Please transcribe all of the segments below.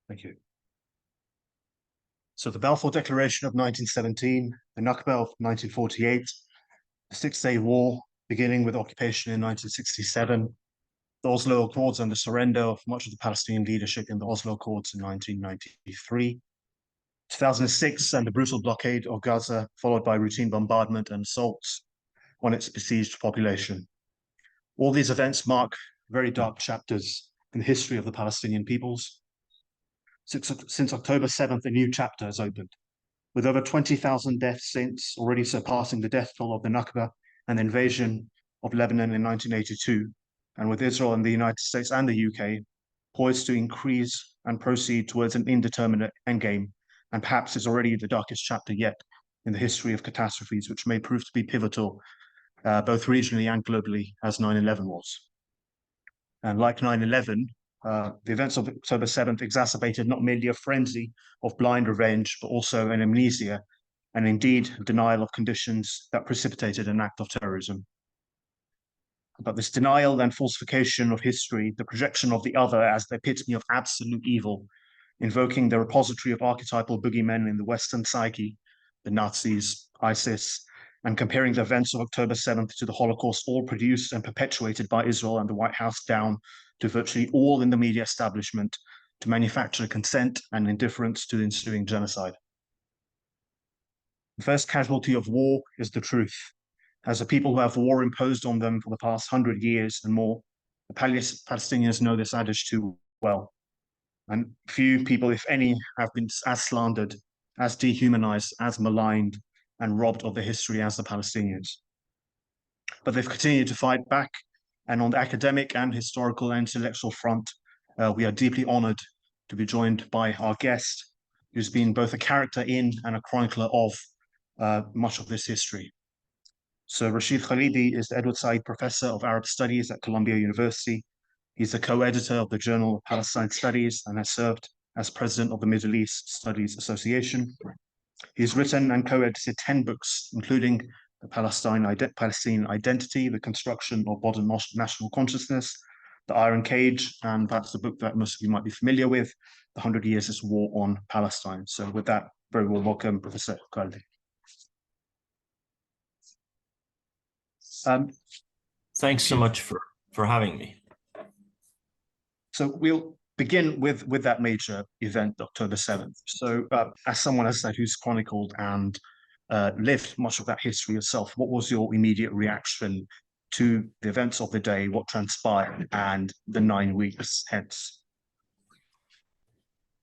Thank you. So the Balfour Declaration of 1917, the Nakba of 1948, the Six-Day War, beginning with occupation in 1967, the Oslo Accords and the surrender of much of the Palestinian leadership in the Oslo Accords in 1993, 2006 and the brutal blockade of Gaza, followed by routine bombardment and assaults on its besieged population. All these events mark very dark chapters in the history of the Palestinian peoples. Since October 7th, a new chapter has opened, with over 20,000 deaths since, already surpassing the death toll of the Nakba and the invasion of Lebanon in 1982, and with Israel and the United States and the UK poised to increase and proceed towards an indeterminate endgame, and perhaps is already the darkest chapter yet in the history of catastrophes, which may prove to be pivotal, both regionally and globally, as 9/11 was. And like 9/11, the events of October 7th exacerbated not merely a frenzy of blind revenge, but also an amnesia and indeed denial of conditions that precipitated an act of terrorism. But this denial and falsification of history, the projection of the other as the epitome of absolute evil, invoking the repository of archetypal boogeymen in the Western psyche, the Nazis, ISIS, and comparing the events of October 7th to the Holocaust, all produced and perpetuated by Israel and the White House, down to virtually all in the media establishment, to manufacture consent and indifference to the ensuing genocide. The first casualty of war is the truth. As the people who have war imposed on them for the past 100 years and more, the Palestinians know this adage too well. And few people, if any, have been as slandered, as dehumanized, as maligned, and robbed of their history as the Palestinians. But they've continued to fight back, and on the academic and historical and intellectual front, we are deeply honored to be joined by our guest, who's been both a character in and a chronicler of much of this history. So Rashid Khalidi is the Edward Said Professor of Arab Studies at Columbia University. He's the co-editor of the Journal of Palestine Studies and has served as president of the Middle East Studies Association. He's written and co-edited 10 books, including The Palestinian Identity, The Construction of Modern National Consciousness, The Iron Cage, and perhaps the book that most of you might be familiar with, The 100 Years' War on Palestine. So with that, very well welcome, Professor Khalidi. Thanks so much for having me. So we'll begin with that major event, October 7th. So as someone, as I said, who's chronicled and lived much of that history yourself, what was your immediate reaction to the events of the day, what transpired, and the 9 weeks hence?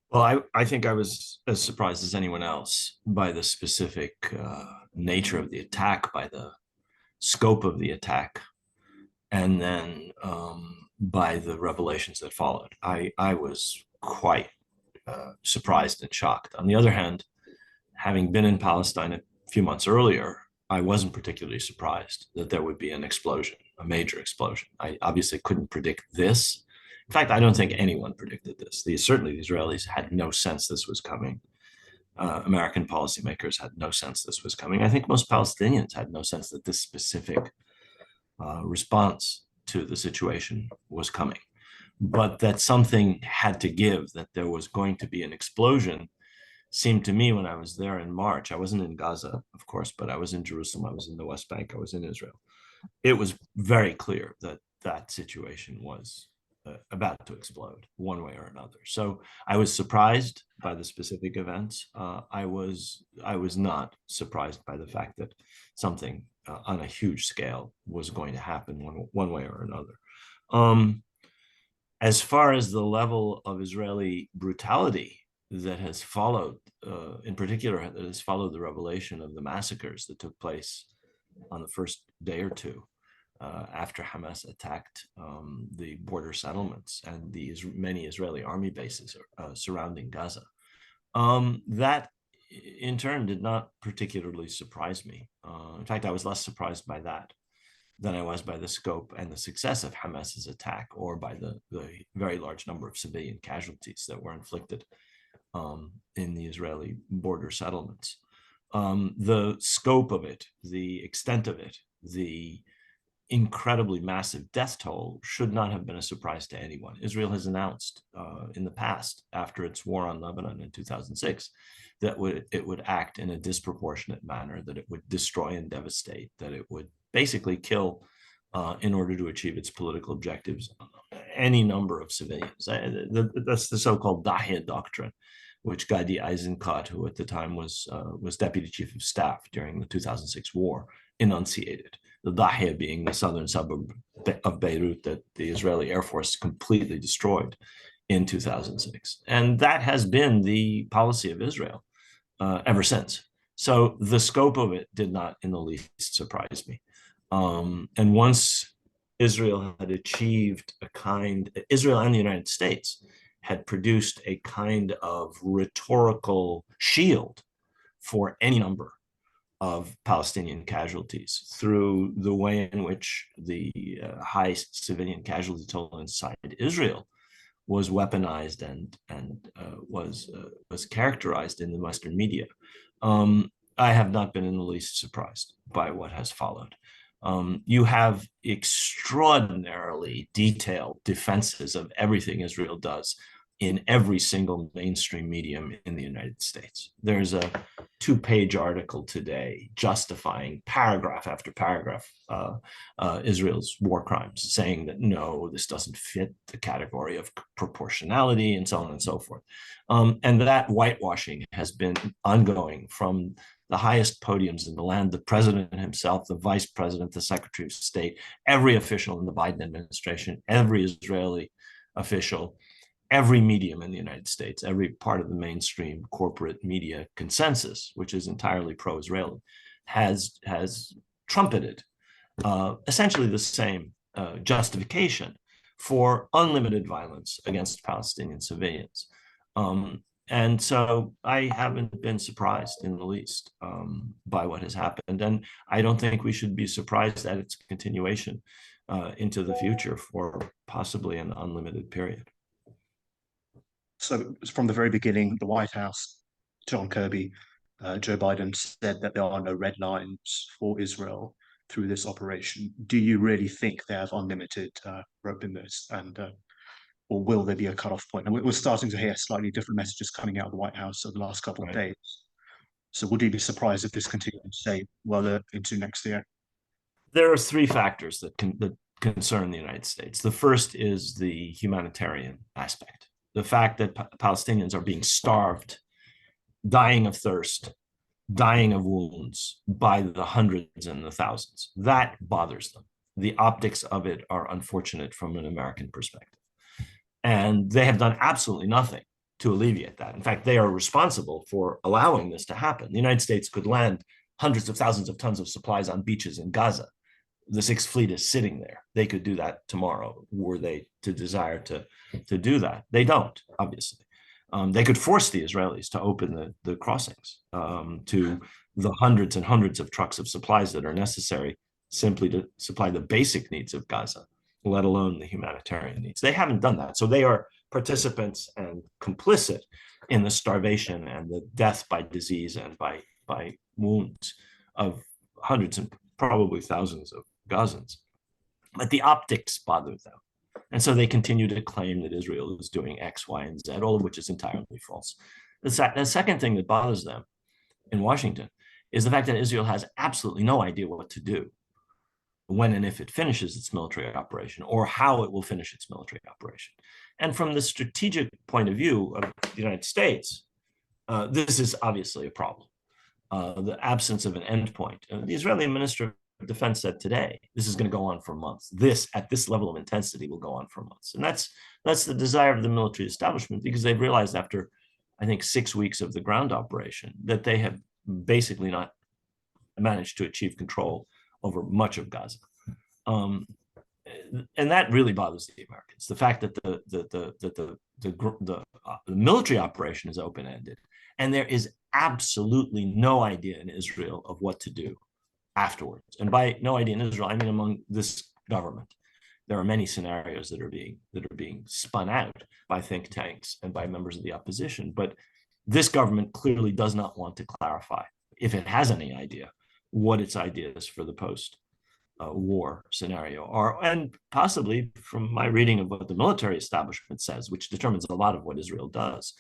Well, I think I was as surprised as anyone else by the specific nature of the attack, by the scope of the attack, and then by the revelations that followed. I was quite surprised and shocked. On the other hand, having been in Palestine a few months earlier, I wasn't particularly surprised that there would be an explosion, a major explosion. I obviously couldn't predict this. In fact, I don't think anyone predicted this. Certainly the Israelis had no sense this was coming. American policymakers had no sense this was coming. I think most Palestinians had no sense that this specific response to the situation was coming, but that something had to give, that there was going to be an explosion, seemed to me when I was there in March. I wasn't in Gaza, of course, but I was in Jerusalem, I was in the West Bank, I was in Israel. It was very clear that that situation was about to explode one way or another. So I was surprised by the specific events. I was not surprised by the fact that something on a huge scale was going to happen one way or another. As far as the level of Israeli brutality that has followed, in particular, that has followed the revelation of the massacres that took place on the first day or two after Hamas attacked the border settlements and the many Israeli army bases surrounding Gaza. That in turn did not particularly surprise me. In fact, I was less surprised by that than I was by the scope and the success of Hamas's attack, or by the very large number of civilian casualties that were inflicted in the Israeli border settlements. The scope of it, the extent of it, the incredibly massive death toll should not have been a surprise to anyone. Israel has announced in the past, after its war on Lebanon in 2006, that it would act in a disproportionate manner, that it would destroy and devastate, that it would basically kill in order to achieve its political objectives any number of civilians. That's the so-called Dahiya doctrine, which Gadi Eisenkot, who at the time was deputy chief of staff during the 2006 war, enunciated. The Dahiya being the southern suburb of Beirut that the Israeli Air Force completely destroyed in 2006. And that has been the policy of Israel ever since. So the scope of it did not in the least surprise me. And once Israel had achieved Israel and the United States had produced a kind of rhetorical shield for any number of Palestinian casualties through the way in which the high civilian casualty toll inside Israel was weaponized and was characterized in the Western media. I have not been in the least surprised by what has followed. You have extraordinarily detailed defenses of everything Israel does in every single mainstream medium in the United States. There's a 2-page article today justifying paragraph after paragraph Israel's war crimes, saying that no, this doesn't fit the category of proportionality and so on and so forth. And that whitewashing has been ongoing from the highest podiums in the land, the president himself, the vice president, the secretary of state, every official in the Biden administration, every Israeli official, every medium in the United States, every part of the mainstream corporate media consensus, which is entirely pro-Israeli, has trumpeted essentially the same justification for unlimited violence against Palestinian civilians. And so I haven't been surprised in the least by what has happened. And I don't think we should be surprised at its continuation into the future for possibly an unlimited period. So from the very beginning, the White House, John Kirby, Joe Biden said that there are no red lines for Israel through this operation. Do you really think they have unlimited rope in this? And or will there be a cutoff point? And we're starting to hear slightly different messages coming out of the White House over the last couple of days. So would you be surprised if this continues, say, well into next year? There are 3 factors that concern the United States. The first is the humanitarian aspect. The fact that Palestinians are being starved, dying of thirst, dying of wounds by the hundreds and the thousands. That bothers them. The optics of it are unfortunate from an American perspective. And they have done absolutely nothing to alleviate that. In fact, they are responsible for allowing this to happen. The United States could land hundreds of thousands of tons of supplies on beaches in Gaza. The Sixth Fleet is sitting there. They could do that tomorrow, were they to desire to do that. They don't, obviously. They could force the Israelis to open the crossings to the hundreds and hundreds of trucks of supplies that are necessary simply to supply the basic needs of Gaza, let alone the humanitarian needs. They haven't done that. So they are participants and complicit in the starvation and the death by disease and by wounds of hundreds and probably thousands of Gazans. But the optics bother them. And so they continue to claim that Israel is doing X, Y, and Z, all of which is entirely false. The second thing that bothers them in Washington is the fact that Israel has absolutely no idea what to do when and if it finishes its military operation, or how it will finish its military operation. And from the strategic point of view of the United States, this is obviously a problem. The absence of an endpoint. The Israeli Minister of Defense said today, this is going to go on for months. This, at this level of intensity, will go on for months. And that's the desire of the military establishment, because they've realized after, I think, 6 weeks of the ground operation, that they have basically not managed to achieve control over much of Gaza. And that really bothers the Americans. The fact that the military operation is open-ended, and there is absolutely no idea in Israel of what to do afterwards. And by no idea in Israel, I mean among this government. There are many scenarios that are being spun out by think tanks and by members of the opposition. But this government clearly does not want to clarify, if it has any idea, what its idea is for the post war scenario, and possibly from my reading of what the military establishment says, which determines a lot of what Israel does,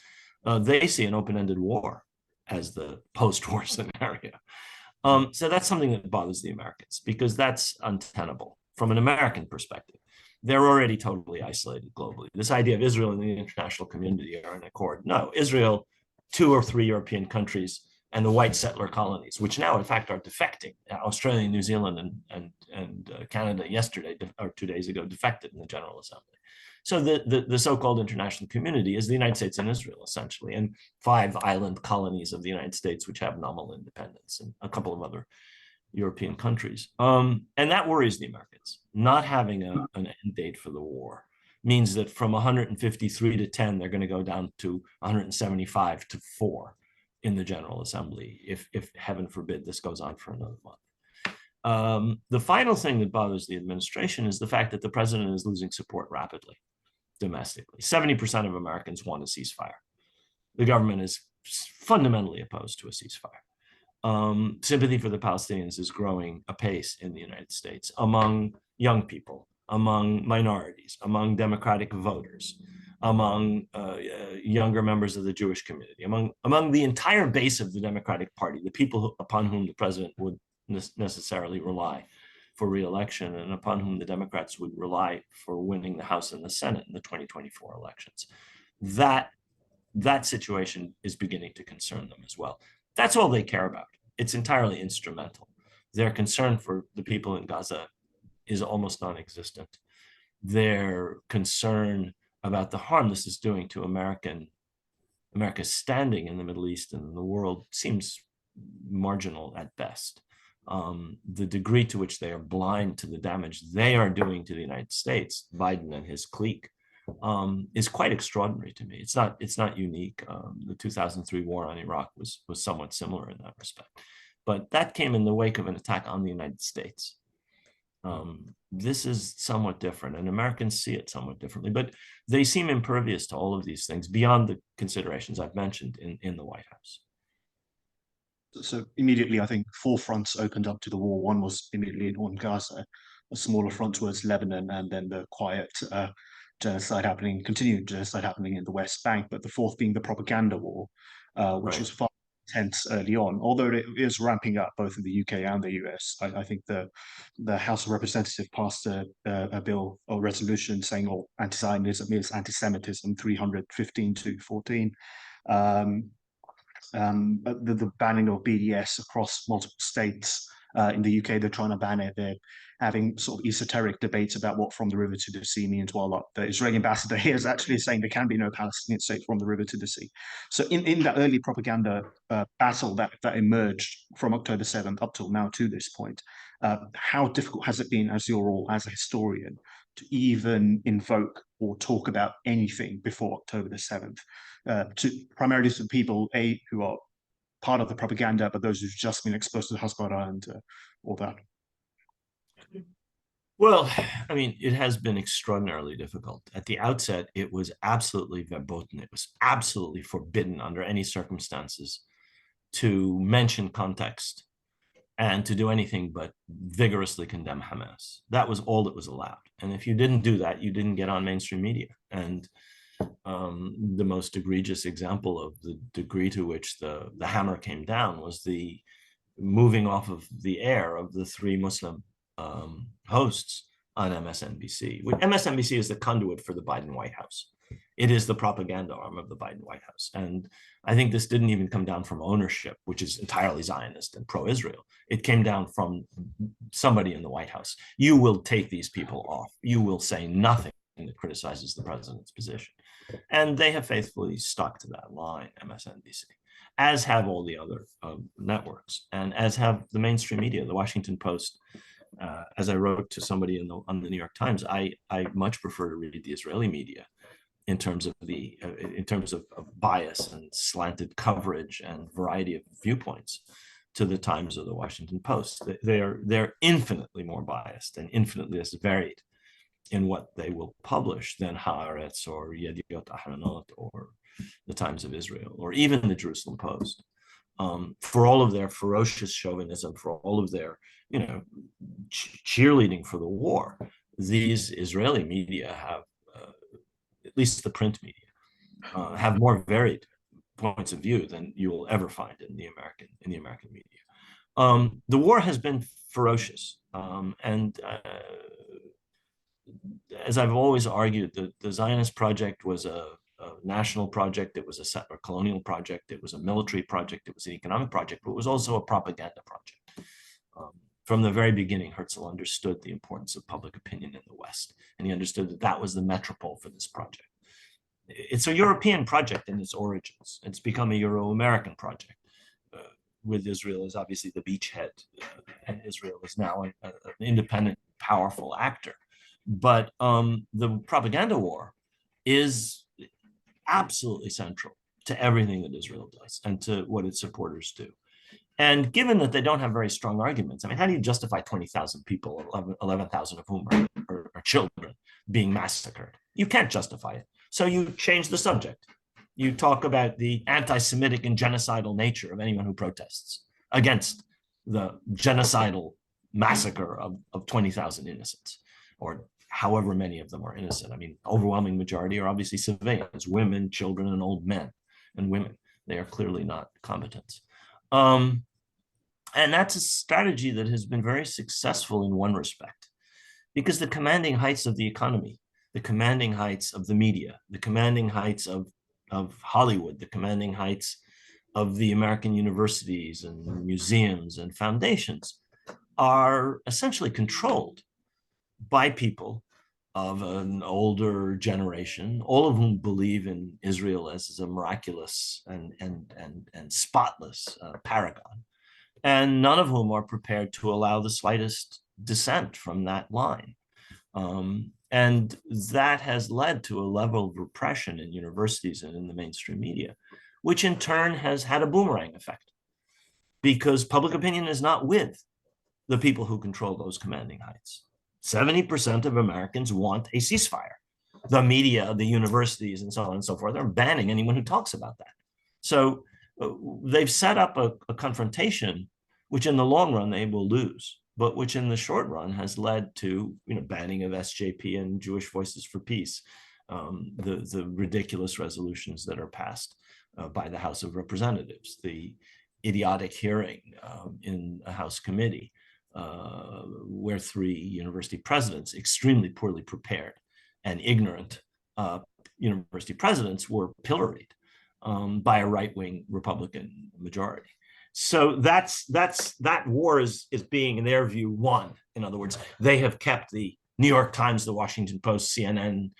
they see an open-ended war as the post-war scenario. So that's something that bothers the Americans, because that's untenable from an American perspective. They're already totally isolated globally. This idea of Israel and the international community are in accord. No, Israel, 2 or 3 European countries, and the white settler colonies, which now in fact are defecting. Australia, New Zealand, and Canada yesterday or 2 days ago defected in the General Assembly. So the so-called international community is the United States and Israel, essentially, and 5 island colonies of the United States, which have nominal independence, and a couple of other European countries. And that worries the Americans. Not having an end date for the war means that from 153 to 10, they're going to go down to 175 to 4 in the General Assembly, if heaven forbid this goes on for another month. The final thing that bothers the administration is the fact that the president is losing support rapidly domestically. 70% of Americans want a ceasefire. The government is fundamentally opposed to a ceasefire. Sympathy for the Palestinians is growing apace in the United States among young people, among minorities, among Democratic voters, among younger members of the Jewish community, among the entire base of the Democratic Party, the people upon whom the president would necessarily rely for re-election, and upon whom the Democrats would rely for winning the House and the Senate in the 2024 elections. That situation is beginning to concern them as well. That's all they care about. It's entirely instrumental. Their concern for the people in Gaza is almost non-existent. Their concern about the harm this is doing to America's standing in the Middle East and in the world seems marginal at best. The degree to which they are blind to the damage they are doing to the United States, Biden and his clique, is quite extraordinary to me. It's not unique. The 2003 war on Iraq was somewhat similar in that respect, but that came in the wake of an attack on the United States. This is somewhat different, and Americans see it somewhat differently, but they seem impervious to all of these things beyond the considerations I've mentioned in the White House. So immediately, I think 4 fronts opened up to the war. One was immediately on Gaza, a smaller front towards Lebanon, and then the quiet continued genocide happening in the West Bank. But the fourth being the propaganda war, which was far intense early on, although it is ramping up both in the UK and the US. I think the House of Representatives passed a bill or resolution saying all anti-Zionism is anti-Semitism, 315 to 14. The banning of BDS across multiple states. In the UK, they're trying to ban it. They're having sort of esoteric debates about what from the river to the sea means, while the Israeli ambassador here is actually saying there can be no Palestinian state from the river to the sea. So in that early propaganda battle that emerged from October 7th up till now to this point, how difficult has it been as a historian to even invoke or talk about anything before October the 7th, primarily to people who are part of the propaganda, but those who've just been exposed to the Hasbara and all that? Well, I mean, it has been extraordinarily difficult. At the outset, it was absolutely verboten. It was absolutely forbidden under any circumstances to mention context and to do anything but vigorously condemn Hamas. That was all that was allowed. And if you didn't do that, you didn't get on mainstream media. And the most egregious example of the degree to which the hammer came down was the moving off of the air of the 3 Muslim hosts on MSNBC. MSNBC is the conduit for the Biden White House. It is the propaganda arm of the Biden White House. And I think this didn't even come down from ownership, which is entirely Zionist and pro-Israel. It came down from somebody in the White House. You will take these people off. You will say nothing that criticizes the president's position. And they have faithfully stuck to that line, MSNBC, as have all the other networks, and as have the mainstream media. The Washington Post, as I wrote to somebody on the New York Times, I much prefer to read the Israeli media in terms of bias and slanted coverage and variety of viewpoints to the Times or the Washington Post. They're infinitely more biased and infinitely less varied in what they will publish than Haaretz or Yediot Ahronot or the Times of Israel or even the Jerusalem Post. for all of their ferocious chauvinism, for all of their, cheerleading for the war, these Israeli media have, at least the print media, have more varied points of view than you will ever find in the American media. The war has been ferocious, and as I've always argued, the Zionist project was a national project, it was a settler colonial project, it was a military project, it was an economic project, but it was also a propaganda project. From the very beginning, Herzl understood the importance of public opinion in the West, and he understood that that was the metropole for this project. It's a European project in its origins. It's become a Euro-American project, with Israel as obviously the beachhead, and Israel is now an independent, powerful actor. But the propaganda war is absolutely central to everything that Israel does and to what its supporters do. And given that they don't have very strong arguments, I mean, how do you justify 20,000 people, 11,000 of whom are children, being massacred? You can't justify it. So you change the subject. You talk about the anti-Semitic and genocidal nature of anyone who protests against the genocidal massacre of 20,000 innocents, or however many of them are innocent. I mean, overwhelming majority are obviously civilians, women, children, and old men and women. They are clearly not combatants. And that's a strategy that has been very successful in one respect, because the commanding heights of the economy, the commanding heights of the media, the commanding heights of Hollywood, the commanding heights of the American universities and museums and foundations are essentially controlled by people of an older generation, all of whom believe in Israel as a miraculous and spotless paragon, and none of whom are prepared to allow the slightest dissent from that line. And that has led to a level of repression in universities and in the mainstream media, which in turn has had a boomerang effect, because public opinion is not with the people who control those commanding heights. 70% of Americans want a ceasefire. The media, the universities, and so on and so forth are banning anyone who talks about that. So they've set up a confrontation, which in the long run they will lose, but which in the short run has led to banning of SJP and Jewish Voices for Peace, the ridiculous resolutions that are passed by the House of Representatives, the idiotic hearing in a House committee where 3 university presidents, extremely poorly prepared and ignorant university presidents, were pilloried by a right-wing Republican majority. So that war is being, in their view, won. In other words, they have kept the New York Times, the Washington Post, CNN,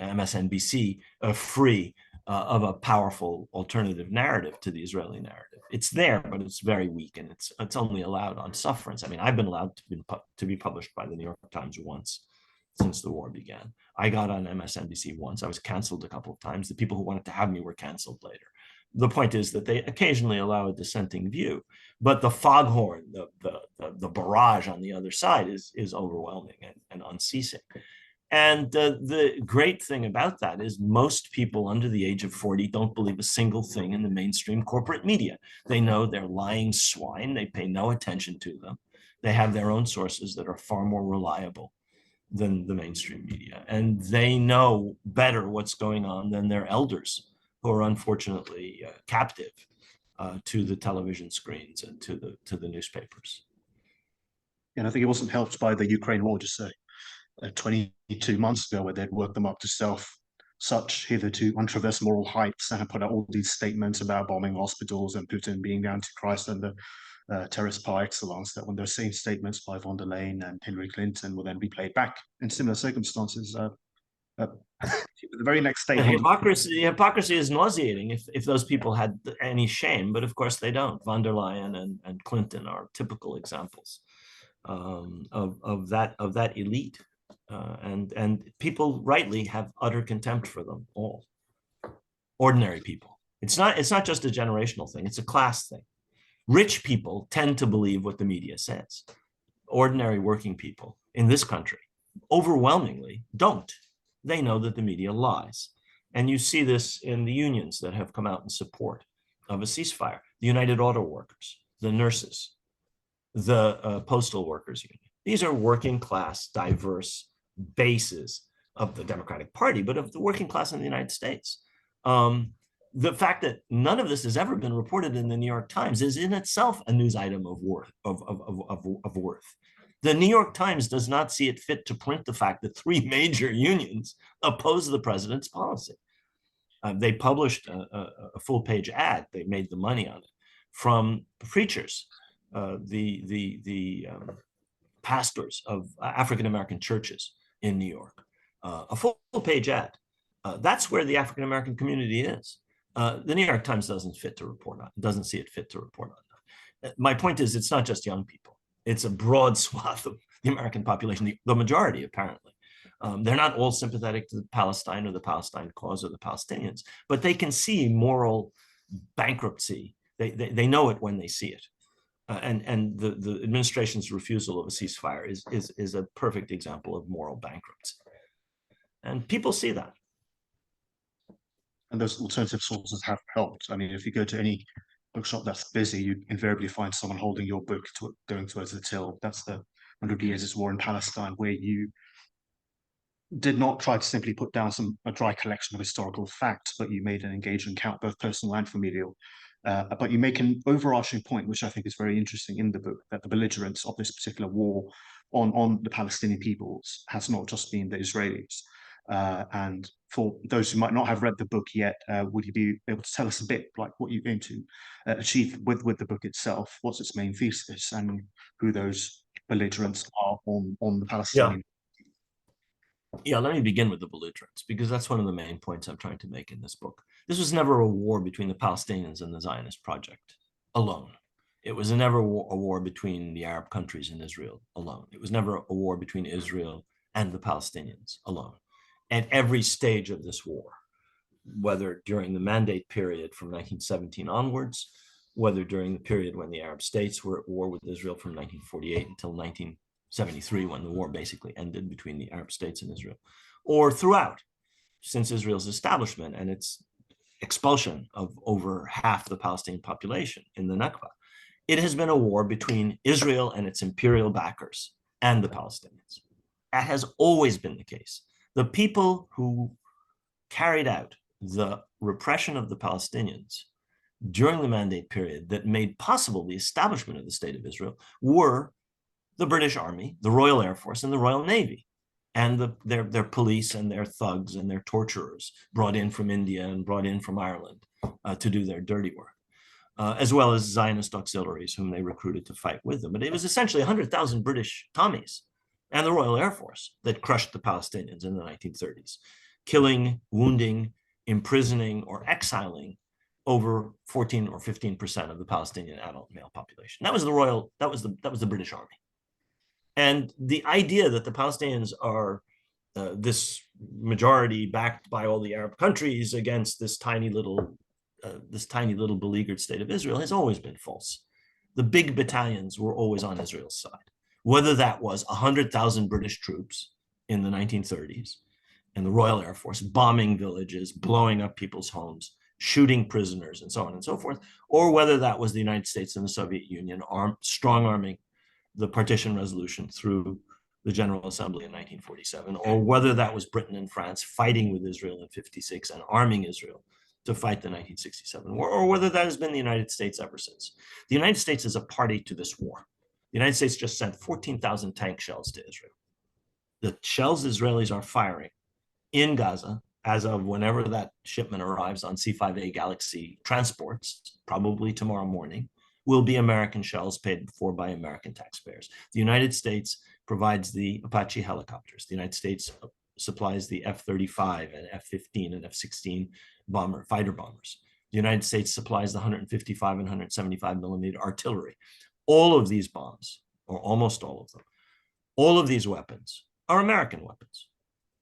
MSNBC free of a powerful alternative narrative to the Israeli narrative. It's there, but it's very weak, and it's only allowed on sufferance. I mean, I've been allowed to be published by the New York Times once since the war began. I got on MSNBC once. I was canceled a couple of times. The people who wanted to have me were canceled later. The point is that they occasionally allow a dissenting view, but the foghorn, the barrage on the other side is overwhelming and unceasing. And the great thing about that is most people under the age of 40 don't believe a single thing in the mainstream corporate media. They know they're lying swine. They pay no attention to them. They have their own sources that are far more reliable than the mainstream media. And they know better what's going on than their elders, who are unfortunately captive to the television screens and to the newspapers. And I think it wasn't helped by the Ukraine war, just 22 months ago, where they'd worked them up to such hitherto untraversed moral heights and had put out all these statements about bombing hospitals and Putin being the Antichrist and the terrorist par excellence, that when those same statements by von der Leyen and Hillary Clinton will then be played back in similar circumstances, the very next day. Hypocrisy is nauseating if those people had any shame, but of course they don't. Von der Leyen and Clinton are typical examples of that elite. And people rightly have utter contempt for them all. Ordinary people. It's not just a generational thing, it's a class thing. Rich people tend to believe what the media says. Ordinary working people in this country overwhelmingly don't. They know that the media lies. And you see this in the unions that have come out in support of a ceasefire. The United Auto Workers, the nurses, the postal workers union. These are working class, diverse bases of the Democratic Party, but of the working class in the United States. The fact that none of this has ever been reported in the New York Times is in itself a news item of worth. The New York Times does not see it fit to print the fact that three major unions oppose the president's policy. They published a full-page ad. They made the money on it from preachers, the pastors of African-American churches in New York. A full-page ad. That's where the African-American community is. The New York Times doesn't fit to report on. Doesn't see it fit to report on that. My point is, it's not just young people. It's a broad swath of the American population, the majority, apparently. They're not all sympathetic to Palestine or the Palestine cause or the Palestinians, but they can see moral bankruptcy. They know it when they see it. And the administration's refusal of a ceasefire is a perfect example of moral bankruptcy. And people see that. And those alternative sources have helped. I mean, if you go to any bookshop that's busy, you invariably find someone holding your book going towards the till. That's the 100 Years of War in Palestine, where you did not try to simply put down a dry collection of historical facts, but you made an engaging account, both personal and familial. But you make an overarching point, which I think is very interesting in the book, that the belligerents of this particular war on the Palestinian peoples has not just been the Israelis. And for those who might not have read the book yet, would you be able to tell us a bit like what you aim to achieve with the book itself? What's its main thesis, and who those belligerents are on the Palestinian? Yeah, let me begin with the belligerents, because that's one of the main points I'm trying to make in this book. This was never a war between the Palestinians and the Zionist project alone. It was never a war between the Arab countries and Israel alone. It was never a war between Israel and the Palestinians alone. At every stage of this war, whether during the mandate period from 1917 onwards, whether during the period when the Arab states were at war with Israel from 1948 until 1973, when the war basically ended between the Arab states and Israel, or throughout, since Israel's establishment and its expulsion of over half the Palestinian population in the Nakba, it has been a war between Israel and its imperial backers and the Palestinians. That has always been the case. The people who carried out the repression of the Palestinians during the mandate period that made possible the establishment of the State of Israel were the British Army, the Royal Air Force, and the Royal Navy, and their police and their thugs and their torturers brought in from India and brought in from Ireland to do their dirty work, as well as Zionist auxiliaries whom they recruited to fight with them. But it was essentially 100,000 British Tommies and the Royal Air Force that crushed the Palestinians in the 1930s, killing, wounding, imprisoning, or exiling over 14 or 15% of the Palestinian adult male population. That was the British Army. And the idea that the Palestinians are this majority backed by all the Arab countries against this tiny little beleaguered state of Israel has always been false. The big battalions were always on Israel's side, whether that was 100,000 British troops in the 1930s and the Royal Air Force bombing villages, blowing up people's homes, shooting prisoners, and so on and so forth, or whether that was the United States and the Soviet Union strong-arming the partition resolution through the General Assembly in 1947, or whether that was Britain and France fighting with Israel in 56 and arming Israel to fight the 1967 war, or whether that has been the United States ever since. The United States is a party to this war. The United States just sent 14,000 tank shells to Israel. The shells Israelis are firing in Gaza, as of whenever that shipment arrives on C-5A Galaxy transports, probably tomorrow morning, will be American shells paid for by American taxpayers. The United States provides the Apache helicopters. The United States supplies the F-35 and F-15 and F-16 fighter bombers. The United States supplies the 155 and 175 millimeter artillery. All of these bombs, or almost all of them, all of these weapons are American weapons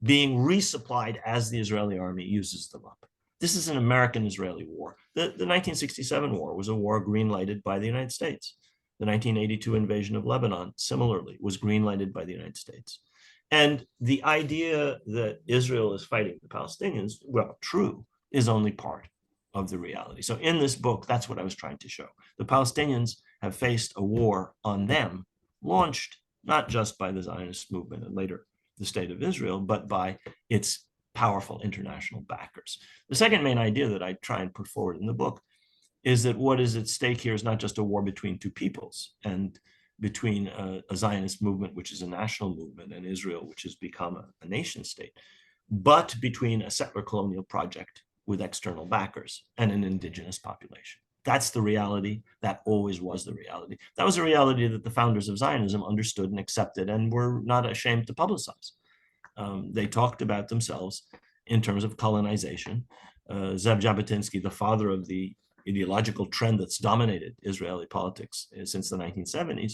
being resupplied as the Israeli army uses them up. This is an American-Israeli war. The 1967 war was a war green-lighted by the United States. The 1982 invasion of Lebanon, similarly, was green-lighted by the United States. And the idea that Israel is fighting the Palestinians, well, true, is only part of the reality. So in this book, that's what I was trying to show. The Palestinians have faced a war on them, launched not just by the Zionist movement and later the state of Israel, but by its powerful international backers. The second main idea that I try and put forward in the book is that what is at stake here is not just a war between two peoples and between a Zionist movement, which is a national movement, and Israel, which has become a nation state, but between a settler colonial project with external backers and an indigenous population. That's the reality. That always was the reality. That was a reality that the founders of Zionism understood and accepted and were not ashamed to publicize. They talked about themselves in terms of colonization. Zev Jabotinsky, the father of the ideological trend that's dominated Israeli politics since the 1970s,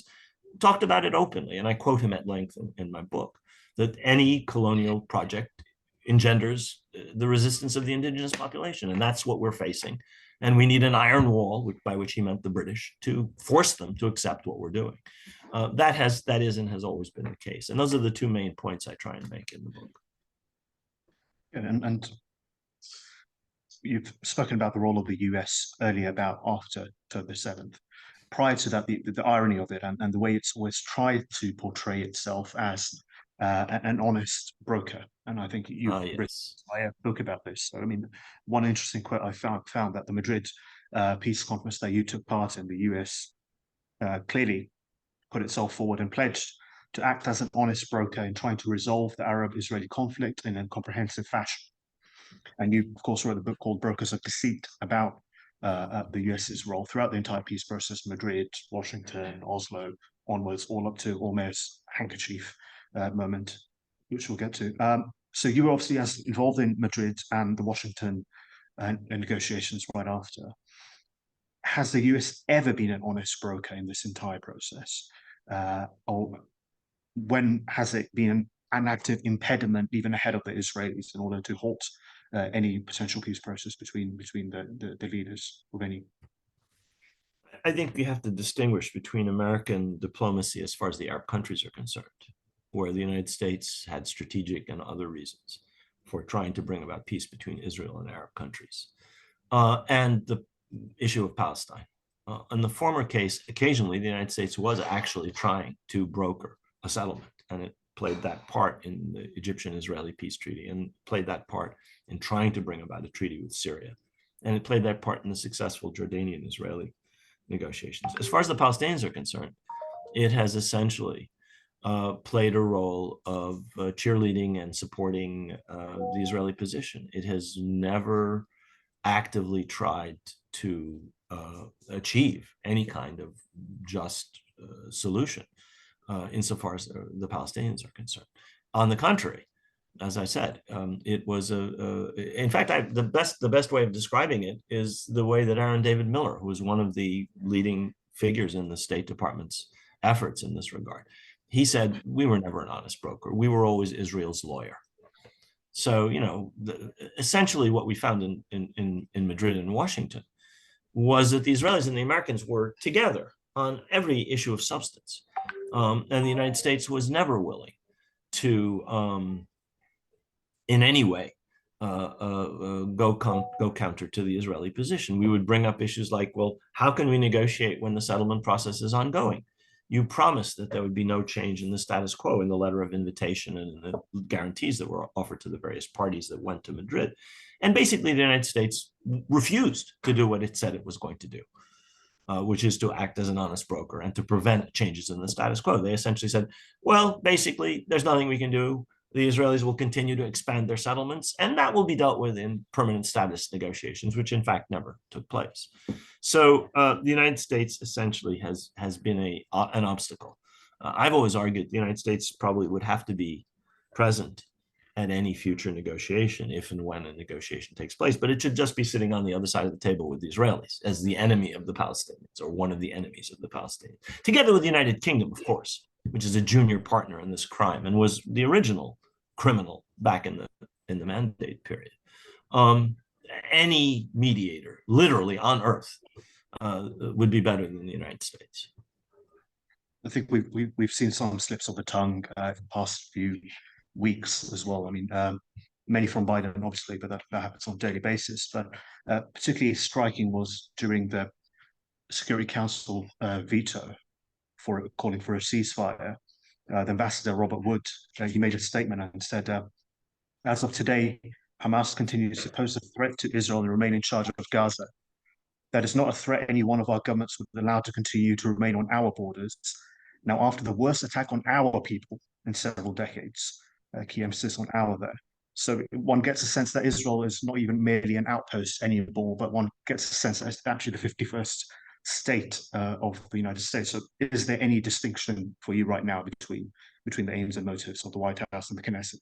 talked about it openly, and I quote him at length in my book, that any colonial project engenders the resistance of the indigenous population, and that's what we're facing. And we need an iron wall, by which he meant the British, to force them to accept what we're doing. That is and has always been the case. And those are the two main points I try and make in the book. And you've spoken about the role of the US earlier, about after October 7th. Prior to that, the irony of it and the way it's always tried to portray itself as an honest broker. And I think you've written a book about this. So, I mean, one interesting quote I found that the Madrid peace conference that you took part in, the US clearly put itself forward and pledged to act as an honest broker in trying to resolve the Arab-Israeli conflict in a comprehensive fashion. And you, of course, wrote a book called Brokers of Deceit about the US's role throughout the entire peace process, Madrid, Washington, Oslo, onwards, all up to Olmer's handkerchief moment, which we'll get to. So you were obviously as involved in Madrid and the Washington negotiations right after. Has the US ever been an honest broker in this entire process? Or when has it been an active impediment, even ahead of the Israelis, in order to halt any potential peace process between the leaders of any? I think you have to distinguish between American diplomacy as far as the Arab countries are concerned, where the United States had strategic and other reasons for trying to bring about peace between Israel and Arab countries, and the issue of Palestine. In the former case, occasionally the United States was actually trying to broker a settlement, and it played that part in the Egyptian-Israeli peace treaty, and played that part in trying to bring about a treaty with Syria, and it played that part in the successful Jordanian-Israeli negotiations. As far as the Palestinians are concerned, it has essentially played a role of cheerleading and supporting the Israeli position. It has never actively tried to achieve any kind of just solution insofar as the Palestinians are concerned. On the contrary, as I said, it was in fact, the best way of describing it is the way that Aaron David Miller, who was one of the leading figures in the State Department's efforts in this regard, he said, we were never an honest broker. We were always Israel's lawyer. So, you know, essentially what we found in Madrid and Washington was that the Israelis and the Americans were together on every issue of substance. And the United States was never willing to, in any way, go counter to the Israeli position. We would bring up issues like, well, how can we negotiate when the settlement process is ongoing? You promised that there would be no change in the status quo in the letter of invitation and in the guarantees that were offered to the various parties that went to Madrid. And basically, the United States refused to do what it said it was going to do, which is to act as an honest broker and to prevent changes in the status quo. They essentially said, well, basically, there's nothing we can do. The Israelis will continue to expand their settlements, and that will be dealt with in permanent status negotiations, which in fact never took place. So the United States essentially has been an obstacle. I've always argued the United States probably would have to be present at any future negotiation, if and when a negotiation takes place, but it should just be sitting on the other side of the table with the Israelis as the enemy of the Palestinians, or one of the enemies of the Palestinians, together with the United Kingdom, of course, which is a junior partner in this crime and was the original criminal back in the mandate period. Any mediator, literally on earth, would be better than the United States. I think we've seen some slips of the tongue in the past few weeks as well. I mean, many from Biden, obviously, but that happens on a daily basis. But particularly striking was during the Security Council veto for calling for a ceasefire. The ambassador, Robert Wood, he made a statement and said, as of today, Hamas continues to pose a threat to Israel and remain in charge of Gaza. That is not a threat any one of our governments would allow to continue to remain on our borders. Now, after the worst attack on our people in several decades, key emphasis on our there. So one gets a sense that Israel is not even merely an outpost anymore, but one gets a sense that it's actually the 51st state of the United States. So is there any distinction for you right now between the aims and motives of the White House and the Knesset?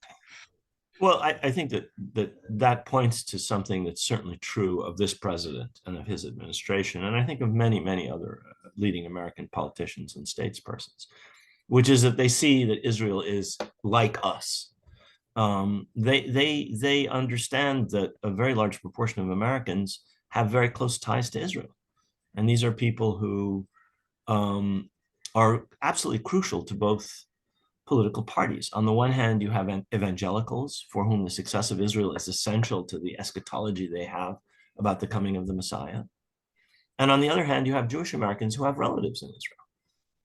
Well, I think that points to something that's certainly true of this president and of his administration, and I think of many, many other leading American politicians and statespersons, which is that they see that Israel is like us. They understand that a very large proportion of Americans have very close ties to Israel, and these are people who are absolutely crucial to both political parties. On the one hand, you have evangelicals for whom the success of Israel is essential to the eschatology they have about the coming of the Messiah. And on the other hand, you have Jewish Americans who have relatives in Israel.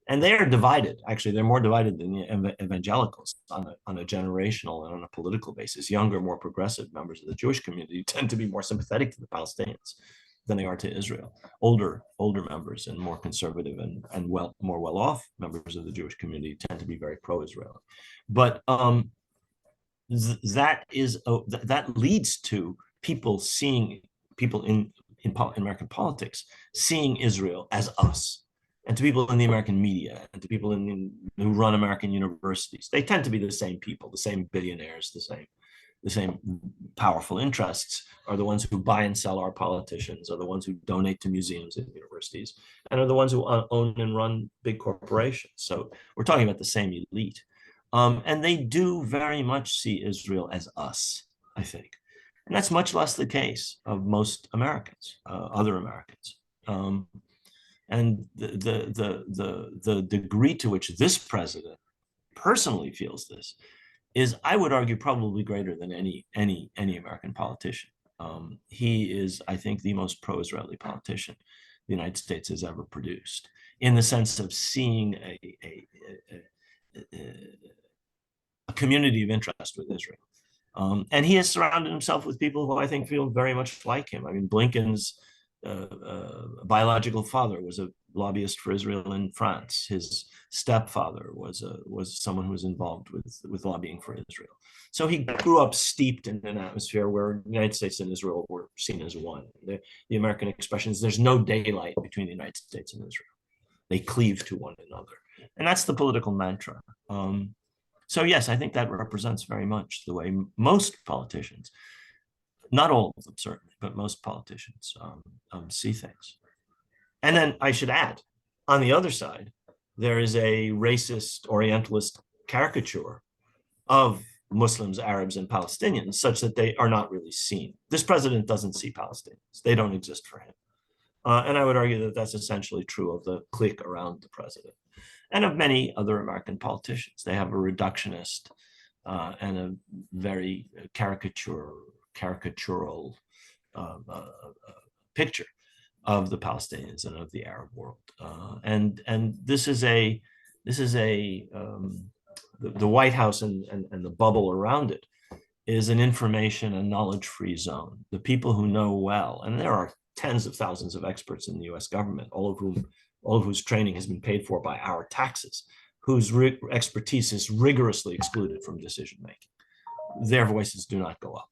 And they are divided. Actually, they're more divided than the evangelicals on a generational and on a political basis. Younger, more progressive members of the Jewish community tend to be more sympathetic to the Palestinians than they are to Israel. Older members and more conservative and more well-off members of the Jewish community tend to be very pro-Israel. But that leads to people in American politics seeing Israel as us, and to people in the American media, and to people who run American universities. They tend to be the same people, the same billionaires, the same powerful interests are the ones who buy and sell our politicians, are the ones who donate to museums and universities, and are the ones who own and run big corporations. So we're talking about the same elite. And they do very much see Israel as us, I think. And that's much less the case of most Americans, other Americans. And the degree to which this president personally feels this is, I would argue, probably greater than any American politician. He is, I think, the most pro-Israeli politician the United States has ever produced, in the sense of seeing a community of interest with Israel. And he has surrounded himself with people who I think feel very much like him. I mean, Blinken's biological father was a lobbyist for Israel in France. His stepfather was someone who was involved with lobbying for Israel. So he grew up steeped in an atmosphere where the United States and Israel were seen as one. The American expression is, there's no daylight between the United States and Israel. They cleave to one another. And that's the political mantra. So yes, I think that represents very much the way most politicians, not all of them certainly, but most politicians see things. And then I should add, on the other side, there is a racist Orientalist caricature of Muslims, Arabs, and Palestinians, such that they are not really seen. This president doesn't see Palestinians. They don't exist for him. And I would argue that that's essentially true of the clique around the president and of many other American politicians. They have a reductionist and a very caricatural picture of the Palestinians and of the Arab world. And this is the White House and the bubble around it is an information and knowledge-free zone. The people who know well, and there are tens of thousands of experts in the US government, all of whose training has been paid for by our taxes, whose expertise is rigorously excluded from decision-making. Their voices do not go up.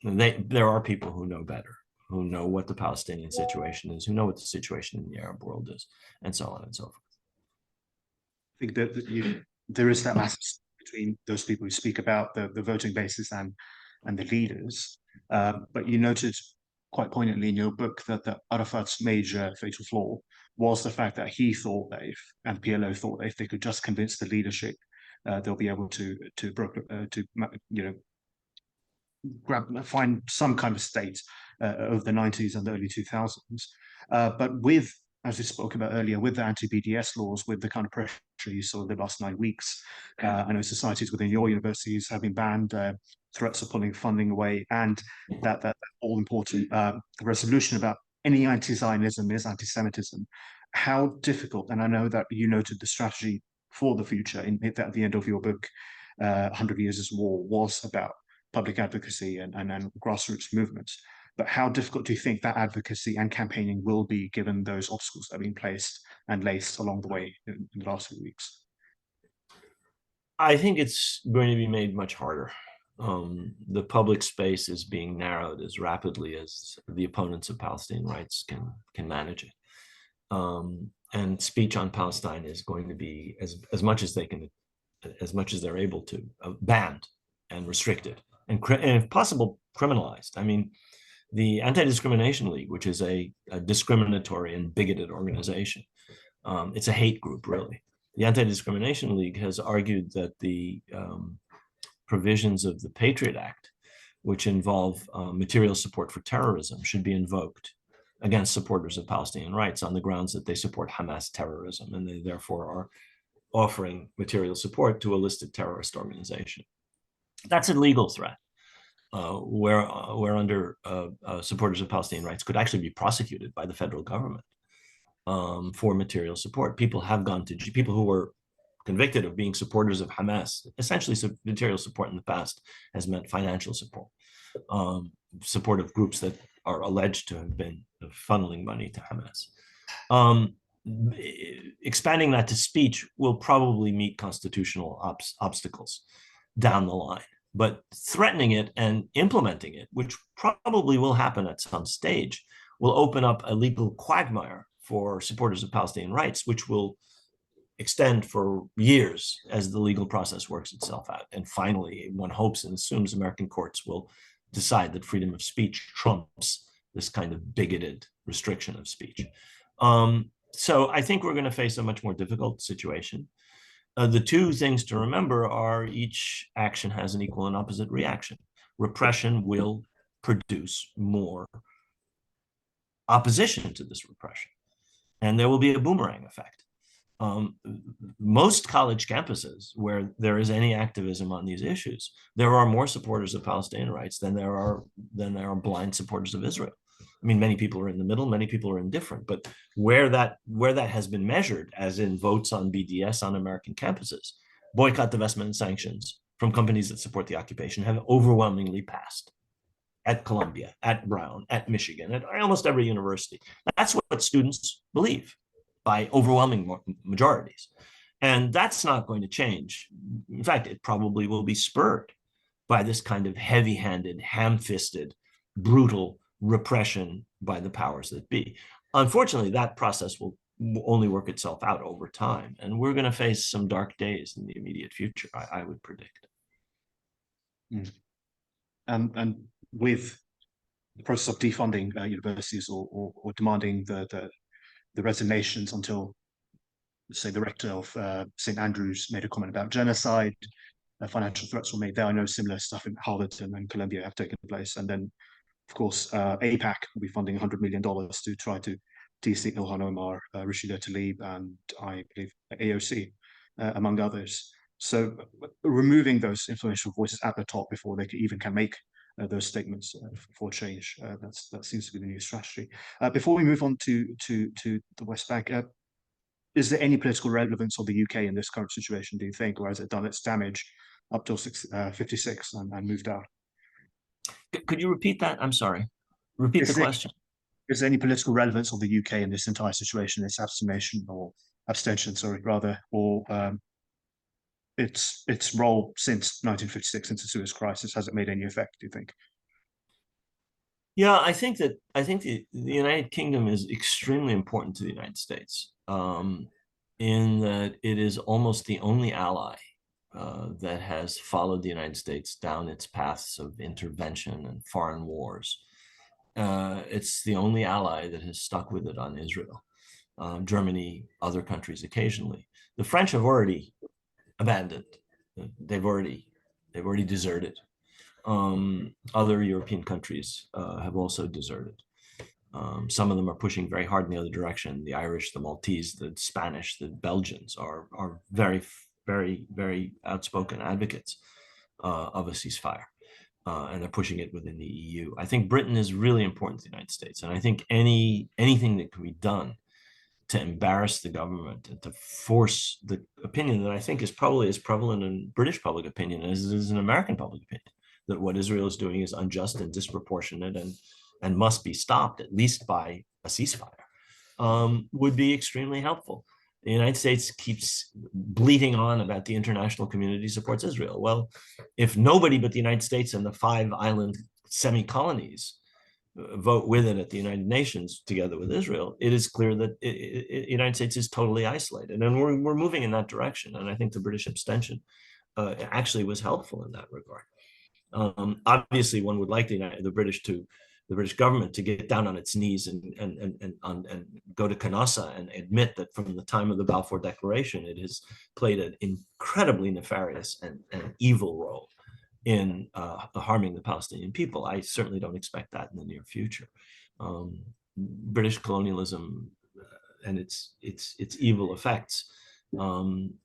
There are people who know better, who know what the Palestinian situation is, who know what the situation in the Arab world is, and so on and so forth. I think that there is that massive between those people who speak about the voting basis and the leaders. But you noted quite poignantly in your book that Arafat's major fatal flaw was the fact that he thought that and PLO thought that if they could just convince the leadership, they'll be able to find some kind of state of the 90s and the early 2000s. But with as we spoke about earlier, with the anti-BDS laws, with the kind of pressure you saw in the last 9 weeks. I know societies within your universities have been banned, threats of pulling funding away, and that all-important resolution about any anti-Zionism is anti-Semitism. How difficult, and I know that you noted the strategy for the future at the end of your book, 100 Years as War, was about public advocacy and grassroots movements. But how difficult do you think that advocacy and campaigning will be given those obstacles that have been placed and laced along the way in the last few weeks? I think it's going to be made much harder. The public space is being narrowed as rapidly as the opponents of Palestinian rights can manage it. And speech on Palestine is going to be as much as they're able to, banned and restricted, and if possible, criminalized. I mean, the Anti-Discrimination League, which is a discriminatory and bigoted organization, it's a hate group, really. The Anti-Discrimination League has argued that the provisions of the Patriot Act, which involve material support for terrorism, should be invoked against supporters of Palestinian rights on the grounds that they support Hamas terrorism, and they therefore are offering material support to a listed terrorist organization. That's a legal threat. Where under supporters of Palestinian rights could actually be prosecuted by the federal government for material support. People have gone to people who were convicted of being supporters of Hamas. Essentially, material support in the past has meant financial support, support of groups that are alleged to have been funneling money to Hamas. Expanding that to speech will probably meet constitutional obstacles down the line. But threatening it and implementing it, which probably will happen at some stage, will open up a legal quagmire for supporters of Palestinian rights, which will extend for years as the legal process works itself out. And finally, one hopes and assumes American courts will decide that freedom of speech trumps this kind of bigoted restriction of speech. So I think we're going to face a much more difficult situation. The two things to remember are each action has an equal and opposite reaction. Repression will produce more opposition to this repression, and there will be a boomerang effect. Most college campuses where there is any activism on these issues, there are more supporters of Palestinian rights than there are blind supporters of Israel. I mean, many people are in the middle, many people are indifferent, but where that has been measured, as in votes on BDS on American campuses, boycott, divestment, and sanctions from companies that support the occupation have overwhelmingly passed at Columbia, at Brown, at Michigan, at almost every university. That's what students believe by overwhelming majorities. And that's not going to change. In fact, it probably will be spurred by this kind of heavy-handed, ham-fisted, brutal repression by the powers that be. Unfortunately, that process will only work itself out over time, and we're going to face some dark days in the immediate future, I would predict. And with the process of defunding universities or demanding the resignations until, say, the rector of St. Andrews made a comment about genocide, financial threats were made there. I know similar stuff in Harvard and Columbia have taken place, and then of course, AIPAC will be funding $100 million to try to de-seat Ilhan Omar, Rashida Tlaib, and I believe AOC, among others. So removing those influential voices at the top before they can make those statements for change, that seems to be the new strategy. Before we move on to the West Bank, is there any political relevance of the UK in this current situation, do you think, or has it done its damage up till 56 and moved out? Could you repeat that? I'm sorry. Repeat the question. Is there any political relevance of the UK in this entire situation, its abstention, or its role since 1956, since the Suez Crisis? Has it made any effect, do you think? Yeah, I think the United Kingdom is extremely important to the United States, in that it is almost the only ally that has followed the United States down its paths of intervention and foreign wars. It's the only ally that has stuck with it on Israel. Germany, other countries occasionally. The French have already abandoned. They've already deserted. Other European countries have also deserted. Some of them are pushing very hard in the other direction. The Irish, the Maltese, the Spanish, the Belgians are very, very, very outspoken advocates of a ceasefire. And they're pushing it within the EU. I think Britain is really important to the United States. And I think anything that can be done to embarrass the government and to force the opinion that I think is probably as prevalent in British public opinion as it is in American public opinion, that what Israel is doing is unjust and disproportionate and must be stopped, at least by a ceasefire, would be extremely helpful. The United States keeps bleating on about the international community supports Israel. Well, if nobody but the United States and the 5 island semi-colonies vote with it at the United Nations together with Israel, it is clear that the United States is totally isolated. And we're moving in that direction. And I think the British abstention actually was helpful in that regard. Obviously, one would like the British government to get down on its knees and go to Canossa and admit that from the time of the Balfour Declaration, it has played an incredibly nefarious and evil role in harming the Palestinian people. I certainly don't expect that in the near future. British colonialism and its evil effects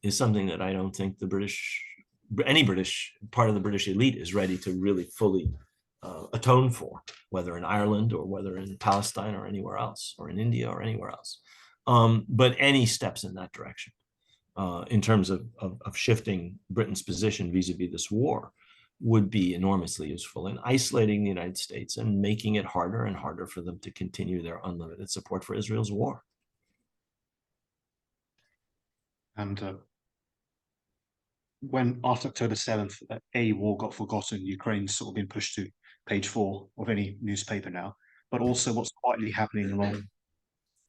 is something that I don't think any British part of the British elite is ready to really fully atone for, whether in Ireland or whether in Palestine or anywhere else, or in India or anywhere else. But any steps in that direction, in terms of shifting Britain's position vis-a-vis this war, would be enormously useful in isolating the United States and making it harder and harder for them to continue their unlimited support for Israel's war. And when after October 7th, a war got forgotten, Ukraine's sort of been pushed to page 4 of any newspaper now, but also what's quietly happening along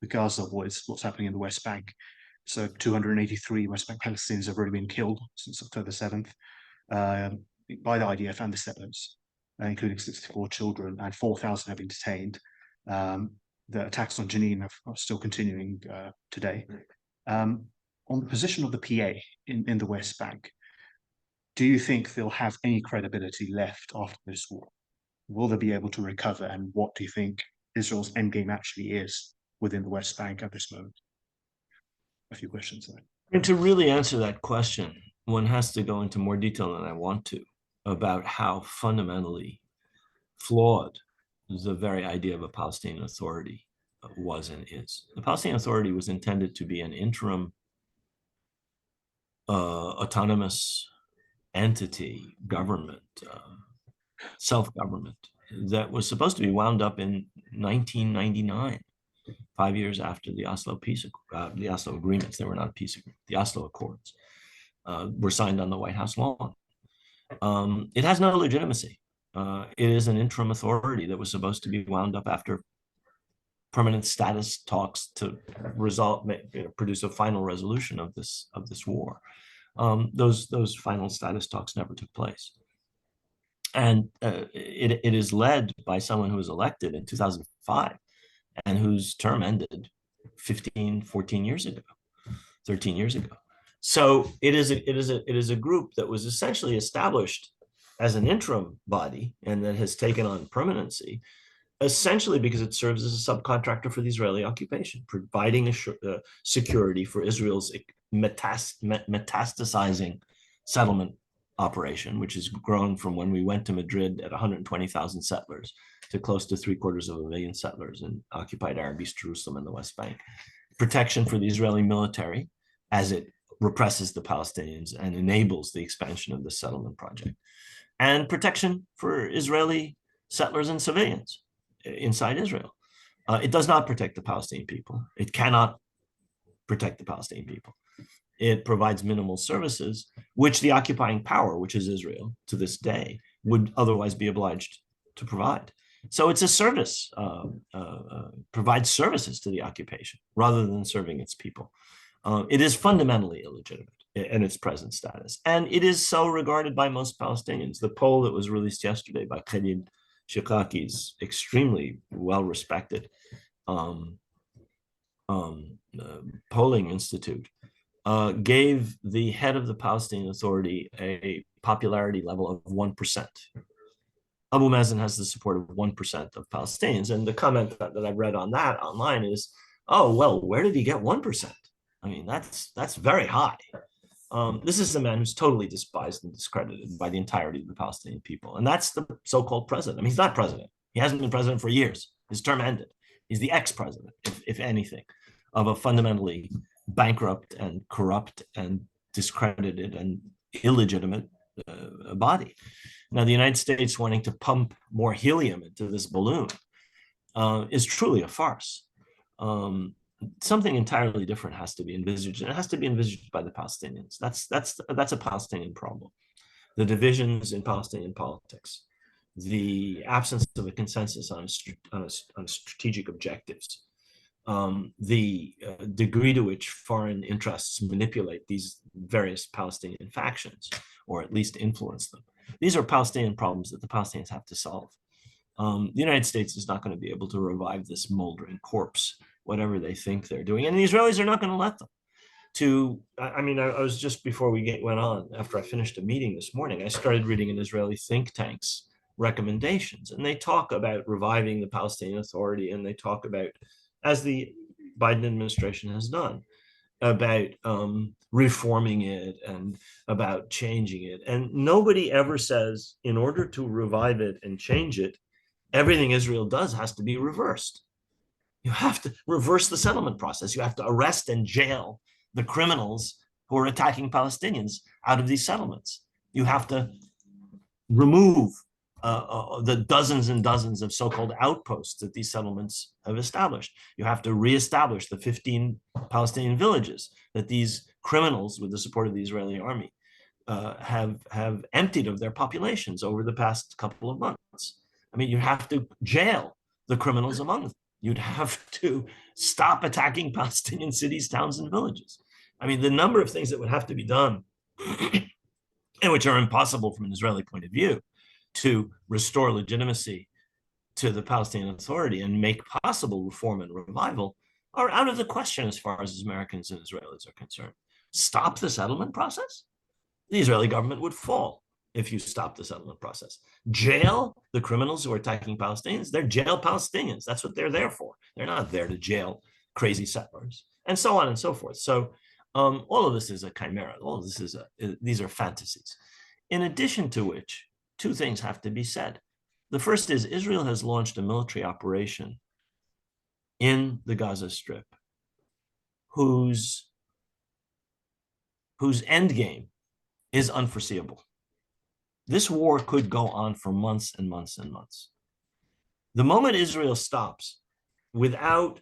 the Gaza, what's happening in the West Bank. So 283 West Bank Palestinians have already been killed since October 7th by the IDF and the settlers, including 64 children, and 4,000 have been detained. The attacks on Jenin are still continuing today. On the position of the PA in the West Bank, do you think they'll have any credibility left after this war? Will they be able to recover? And what do you think Israel's endgame actually is within the West Bank at this moment? A few questions there. And to really answer that question, one has to go into more detail than I want to about how fundamentally flawed the very idea of a Palestinian Authority was and is. The Palestinian Authority was intended to be an interim autonomous entity, government, self-government, that was supposed to be wound up in 1999, 5 years after the Oslo the Oslo agreements. They were not a peace agreement. The Oslo Accords were signed on the White House lawn. It has no legitimacy. It is an interim authority that was supposed to be wound up after permanent status talks to produce a final resolution of this war. Those final status talks never took place. And it is led by someone who was elected in 2005 and whose term ended 14 years ago, 13 years ago. So it is a group that was essentially established as an interim body and that has taken on permanency, essentially because it serves as a subcontractor for the Israeli occupation, providing security for Israel's metastasizing settlement operation, which has grown from when we went to Madrid at 120,000 settlers to close to 750,000 settlers in occupied Arab East Jerusalem and the West Bank. Protection for the Israeli military as it represses the Palestinians and enables the expansion of the settlement project. And protection for Israeli settlers and civilians inside Israel. It does not protect the Palestinian people. It cannot protect the Palestinian people. It provides minimal services, which the occupying power, which is Israel to this day, would otherwise be obliged to provide. So it's a service, provides services to the occupation rather than serving its people. It is fundamentally illegitimate in its present status. And it is so regarded by most Palestinians. The poll that was released yesterday by Khalid Shikaki's extremely well-respected polling institute gave the head of the Palestinian Authority a popularity level of 1%. Abu Mazen has the support of 1% of Palestinians. And the comment that I read on that online is, oh, well, where did he get 1%? I mean, that's very high. This is a man who's totally despised and discredited by the entirety of the Palestinian people. And that's the so-called president. I mean, he's not president. He hasn't been president for years. His term ended. He's the ex-president, if anything, of a fundamentally bankrupt and corrupt and discredited and illegitimate body. Now, the United States wanting to pump more helium into this balloon is truly a farce. Something entirely different has to be envisaged, and it has to be envisaged by the Palestinians. That's a Palestinian problem. The divisions in Palestinian politics, the absence of a consensus on strategic objectives, the degree to which foreign interests manipulate these various Palestinian factions, or at least influence them. These are Palestinian problems that the Palestinians have to solve. The United States is not going to be able to revive this moldering corpse, whatever they think they're doing. And the Israelis are not going to let them. I was just before we went on, after I finished a meeting this morning, I started reading an Israeli think tank's recommendations. And they talk about reviving the Palestinian Authority, and they talk about, as the Biden administration has done, about reforming it and about changing it. And nobody ever says, in order to revive it and change it, everything Israel does has to be reversed. You have to reverse the settlement process. You have to arrest and jail the criminals who are attacking Palestinians out of these settlements. You have to remove the dozens and dozens of so-called outposts that these settlements have established. You have to reestablish the 15 Palestinian villages that these criminals, with the support of the Israeli army, have emptied of their populations over the past couple of months. I mean, you have to jail the criminals among them. You'd have to stop attacking Palestinian cities, towns, and villages. I mean, the number of things that would have to be done, and which are impossible from an Israeli point of view, to restore legitimacy to the Palestinian Authority and make possible reform and revival, are out of the question as far as Americans and Israelis are concerned. Stop the settlement process? The Israeli government would fall if you stop the settlement process. Jail the criminals who are attacking Palestinians. They're jail Palestinians. That's what they're there for. They're not there to jail crazy settlers, and so on and so forth. So all of this is a chimera. All of this these are fantasies. In addition to which, two things have to be said. The first is Israel has launched a military operation in the Gaza Strip whose end game is unforeseeable. This war could go on for months and months and months. The moment Israel stops without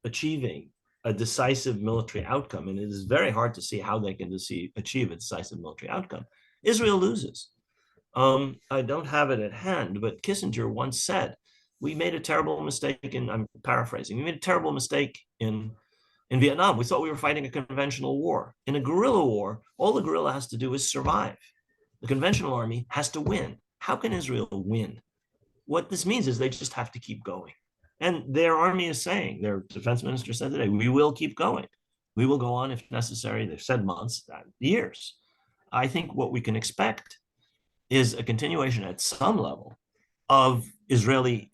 achieving a decisive military outcome, and it is very hard to see how they can achieve a decisive military outcome, Israel loses. I don't have it at hand, but Kissinger once said, we made a terrible mistake I'm paraphrasing, we made a terrible mistake in Vietnam. We thought we were fighting a conventional war. In a guerrilla war, all the guerrilla has to do is survive. The conventional army has to win. How can Israel win? What this means is they just have to keep going. And their army is saying, their defense minister said today, we will keep going. We will go on if necessary. They've said months, years. I think what we can expect is a continuation at some level of Israeli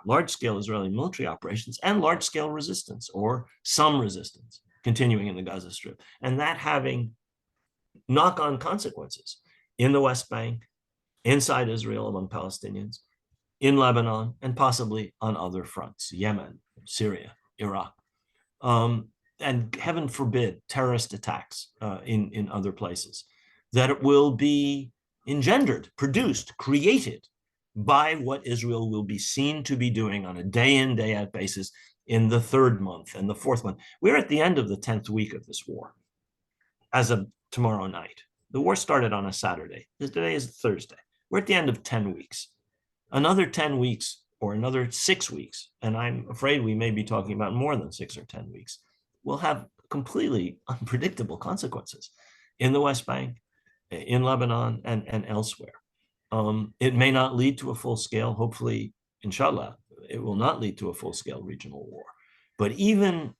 large-scale Israeli military operations and large-scale resistance, or some resistance, continuing in the Gaza Strip. And that having knock-on consequences in the West Bank, inside Israel among Palestinians, in Lebanon, and possibly on other fronts, Yemen, Syria, Iraq, and heaven forbid, terrorist attacks in other places that will be engendered, produced, created by what Israel will be seen to be doing on a day-in, day-out basis in the third month and the fourth month. We're at the end of the 10th week of this war as of tomorrow night. The war started on a Saturday. Today is Thursday. We're at the end of 10 weeks. Another 10 weeks or another 6 weeks, and I'm afraid we may be talking about more than 6 or 10 weeks, will have completely unpredictable consequences in the West Bank, in Lebanon, and elsewhere. It may not lead to a full-scale, hopefully, inshallah, it will not lead to a full-scale regional war. But even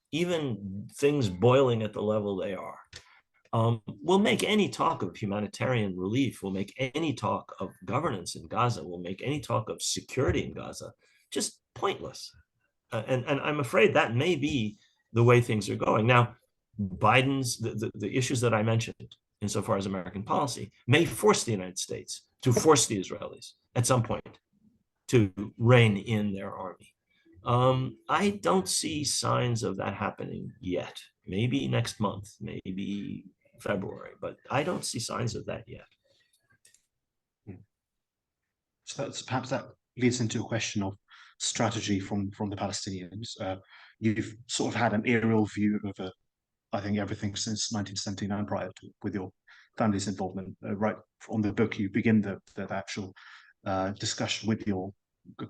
things boiling at the level they are, will make any talk of humanitarian relief, will make any talk of governance in Gaza, will make any talk of security in Gaza just pointless. And I'm afraid that may be the way things are going. Now, the issues that I mentioned, insofar as American policy, may force the United States to force the Israelis at some point to rein in their army. I don't see signs of that happening yet. Maybe next month, maybe February, but I don't see signs of that yet. So that's perhaps that leads into a question of strategy from the Palestinians. You've sort of had an aerial view of I think everything since 1979 prior to, with your family's involvement. Right on the book, you begin the actual discussion with your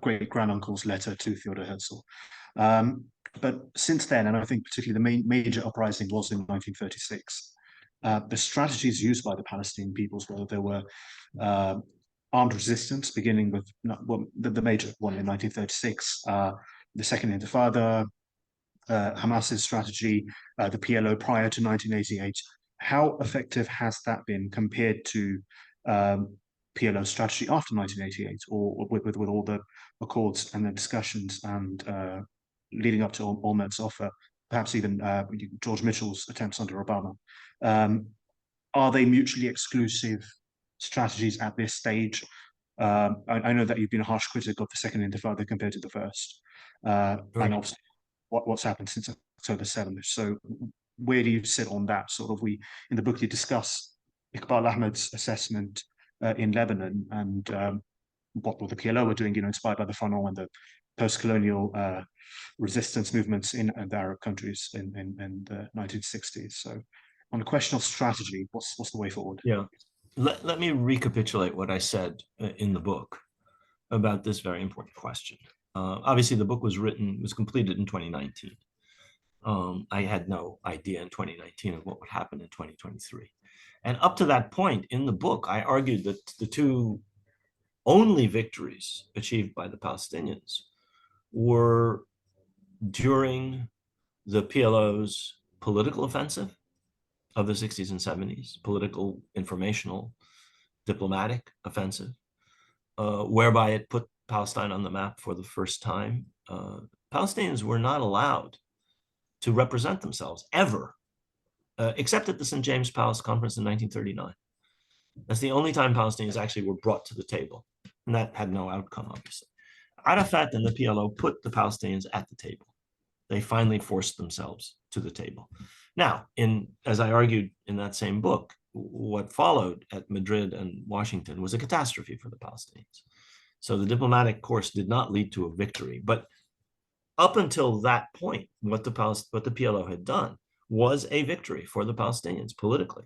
great granduncle's letter to Theodor Herzl. But since then, and I think particularly the major uprising was in 1936, the strategies used by the Palestinian peoples, whether there were armed resistance, beginning with well, the major one in 1936, the Second Intifada, Hamas's strategy, the PLO prior to 1988. How effective has that been compared to PLO strategy after 1988, or with all the accords and the discussions and leading up to Olmert's offer, perhaps even George Mitchell's attempts under Obama? Are they mutually exclusive strategies at this stage? I know that you've been a harsh critic of the Second Intifada compared to the first, and obviously what's happened since October 7th. So where do you sit on that? Sort of, we in the book you discuss Iqbal Ahmed's assessment in Lebanon and what the PLO were doing, inspired by the Front and the post-colonial resistance movements in the Arab countries in the 1960s. So on the question of strategy, what's the way forward? Yeah. Let me recapitulate what I said in the book about this very important question. Obviously, the book was completed in 2019. I had no idea in 2019 of what would happen in 2023. And up to that point in the book, I argued that the two only victories achieved by the Palestinians were during the PLO's political offensive of the 60s and 70s, political, informational, diplomatic offensive, whereby it put Palestine on the map for the first time. Palestinians were not allowed to represent themselves ever, except at the St. James Palace Conference in 1939. That's the only time Palestinians actually were brought to the table, and that had no outcome, obviously. Arafat and the PLO put the Palestinians at the table. They finally forced themselves to the table. Now, as I argued in that same book, what followed at Madrid and Washington was a catastrophe for the Palestinians. So the diplomatic course did not lead to a victory. But up until that point, what the PLO had done was a victory for the Palestinians politically.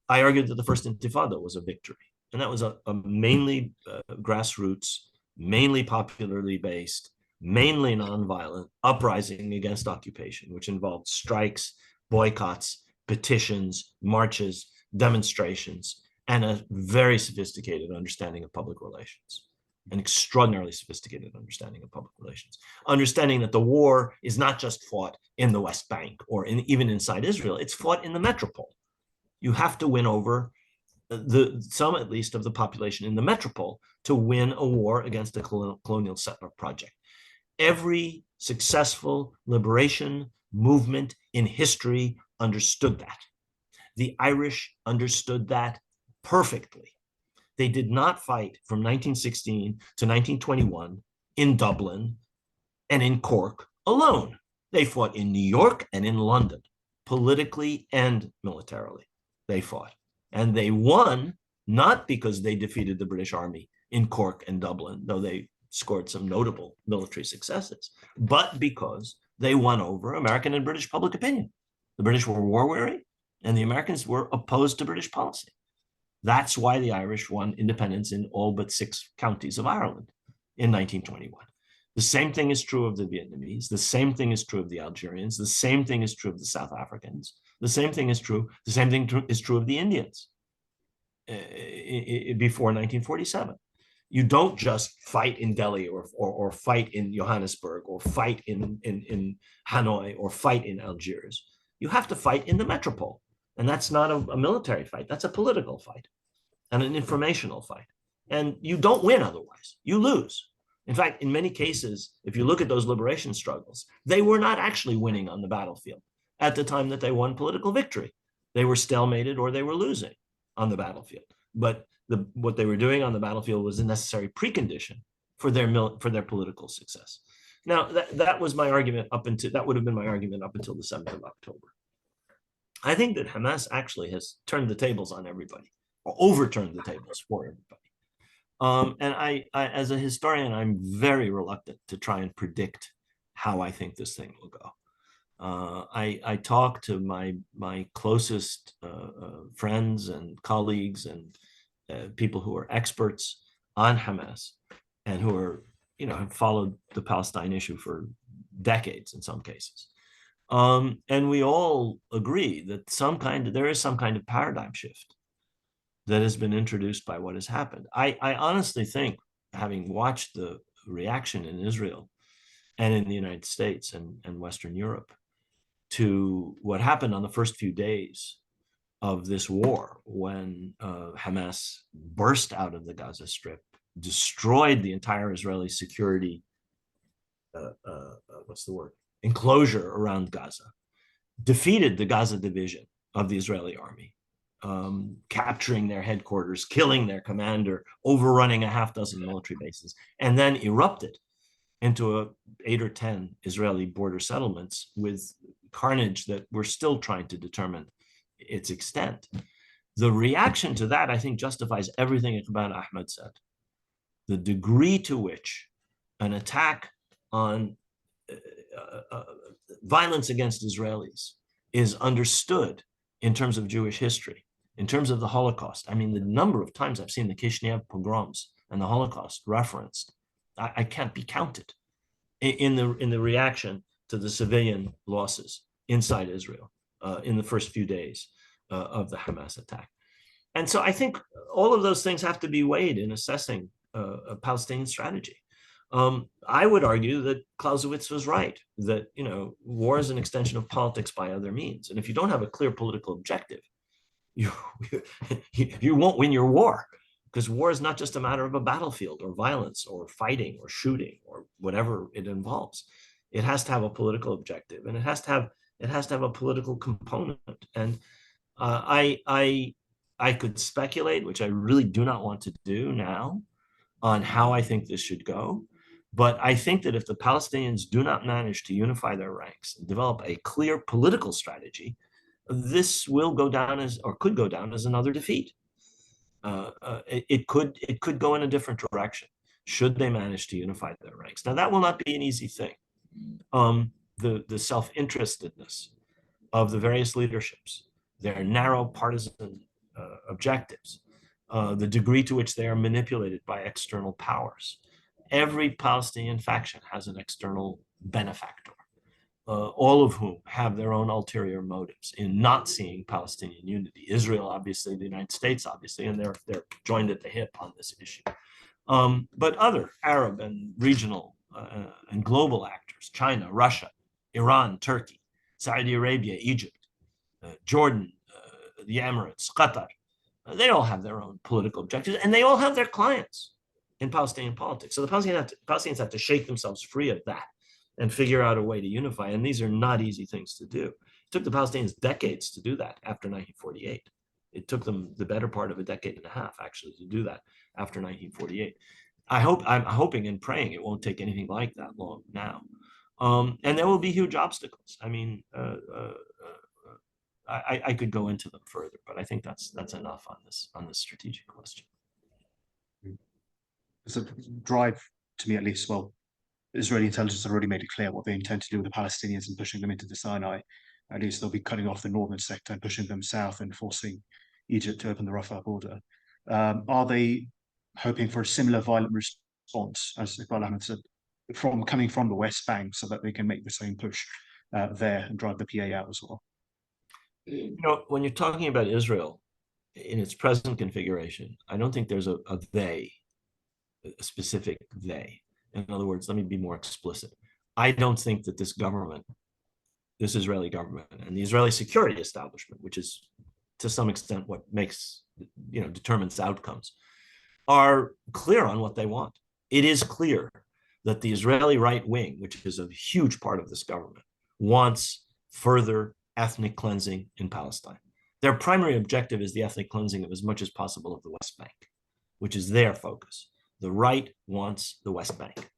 I argued that the first Intifada was a victory, and that was a mainly grassroots, mainly popularly based, mainly nonviolent uprising against occupation, which involved strikes, boycotts, petitions, marches, demonstrations, and a very sophisticated understanding of public relations, an extraordinarily sophisticated understanding of public relations, understanding that the war is not just fought in the West Bank or even inside Israel, it's fought in the metropole. You have to win over some, at least, of the population in the metropole to win a war against a colonial settler project. Every successful liberation movement in history understood that. The Irish understood that perfectly. They did not fight from 1916 to 1921 in Dublin and in Cork alone. They fought in New York and in London, politically and militarily. They fought. And they won, not because they defeated the British Army in Cork and Dublin, though they scored some notable military successes, but because they won over American and British public opinion. The British were war-weary, and the Americans were opposed to British policy. That's why the Irish won independence in all but 6 counties of Ireland in 1921. The same thing is true of the Vietnamese. The same thing is true of the Algerians. The same thing is true of the South Africans. The same thing is true of the Indians before 1947. You don't just fight in Delhi or fight in Johannesburg or fight in Hanoi or fight in Algiers. You have to fight in the metropole. And that's not a military fight. That's a political fight and an informational fight. And you don't win otherwise. You lose. In fact, in many cases, if you look at those liberation struggles, they were not actually winning on the battlefield at the time that they won political victory. They were stalemated or they were losing on the battlefield. But what they were doing on the battlefield was a necessary precondition for their political success. Now, that was my argument that would have been my argument up until the 7th of October. I think that Hamas actually has turned the tables on everybody, or overturned the tables for everybody. And I, as a historian, I'm very reluctant to try and predict how I think this thing will go. I talk to my closest friends and colleagues and people who are experts on Hamas and who are, have followed the Palestine issue for decades in some cases. And we all agree that there is some kind of paradigm shift that has been introduced by what has happened. I honestly think, having watched the reaction in Israel and in the United States and Western Europe to what happened on the first few days of this war, when Hamas burst out of the Gaza Strip, destroyed the entire Israeli security, enclosure around Gaza, defeated the Gaza division of the Israeli army, capturing their headquarters, killing their commander, overrunning a half dozen military bases, and then erupted into 8 or 10 Israeli border settlements with carnage that we're still trying to determine its extent. The reaction to that, I think, justifies everything Iqbal Ahmed said. The degree to which an attack on violence against Israelis is understood in terms of Jewish history, in terms of the Holocaust. I mean, the number of times I've seen the Kishinev pogroms and the Holocaust referenced, I can't be counted in the reaction to the civilian losses inside Israel in the first few days of the Hamas attack. And so I think all of those things have to be weighed in assessing a Palestinian strategy. I would argue that Clausewitz was right, that war is an extension of politics by other means. And if you don't have a clear political objective, you won't win your war, because war is not just a matter of a battlefield or violence or fighting or shooting or whatever it involves. It has to have a political objective, and it has to have a political component. And I could speculate, which I really do not want to do now, on how I think this should go. But I think that if the Palestinians do not manage to unify their ranks and develop a clear political strategy, this will go down as, or could go down as, another defeat. It could go in a different direction should they manage to unify their ranks. Now, that will not be an easy thing. The self-interestedness of the various leaderships, their narrow partisan objectives, the degree to which they are manipulated by external powers. Every Palestinian faction has an external benefactor, all of whom have their own ulterior motives in not seeing Palestinian unity. Israel, obviously, the United States, obviously, and they're joined at the hip on this issue. But other Arab and regional and global actors, China, Russia, Iran, Turkey, Saudi Arabia, Egypt, Jordan, the Emirates, Qatar, they all have their own political objectives, and they all have their clients in Palestinian politics. So the Palestinians have to shake themselves free of that and figure out a way to unify. And these are not easy things to do. It took the Palestinians decades to do that after 1948. It took them the better part of a decade and a half, actually, to do that after 1948. I'm hoping and praying it won't take anything like that long now. And there will be huge obstacles. I mean, I could go into them further, but I think that's enough on this strategic question. It's a drive, to me at least. Well, Israeli intelligence have already made it clear what they intend to do with the Palestinians and pushing them into the Sinai. At least they'll be cutting off the northern sector and pushing them south and forcing Egypt to open the Rafah border. Are they hoping for a similar violent response, as Iqbal Ahmed said, coming from the West Bank, so that they can make the same push there and drive the PA out as well? When you're talking about Israel in its present configuration, I don't think there's a specific they. In other words, let me be more explicit. I don't think that this Israeli government, and the Israeli security establishment, which is to some extent what makes, determines outcomes, are clear on what they want. It is clear that the Israeli right wing, which is a huge part of this government, wants further ethnic cleansing in Palestine. Their primary objective is the ethnic cleansing of as much as possible of the West Bank, which is their focus. The right wants the West Bank.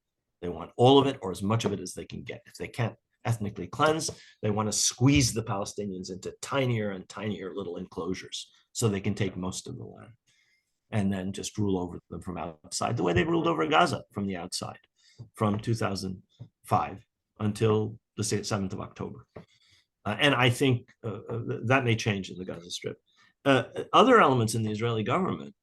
They want all of it or as much of it as they can get. If they can't ethnically cleanse, they want to squeeze the Palestinians into tinier and tinier little enclosures so they can take most of the land and then just rule over them from outside, the way they ruled over Gaza from the outside from 2005 until the 7th of October. And I think that may change in the Gaza Strip. Other elements in the Israeli government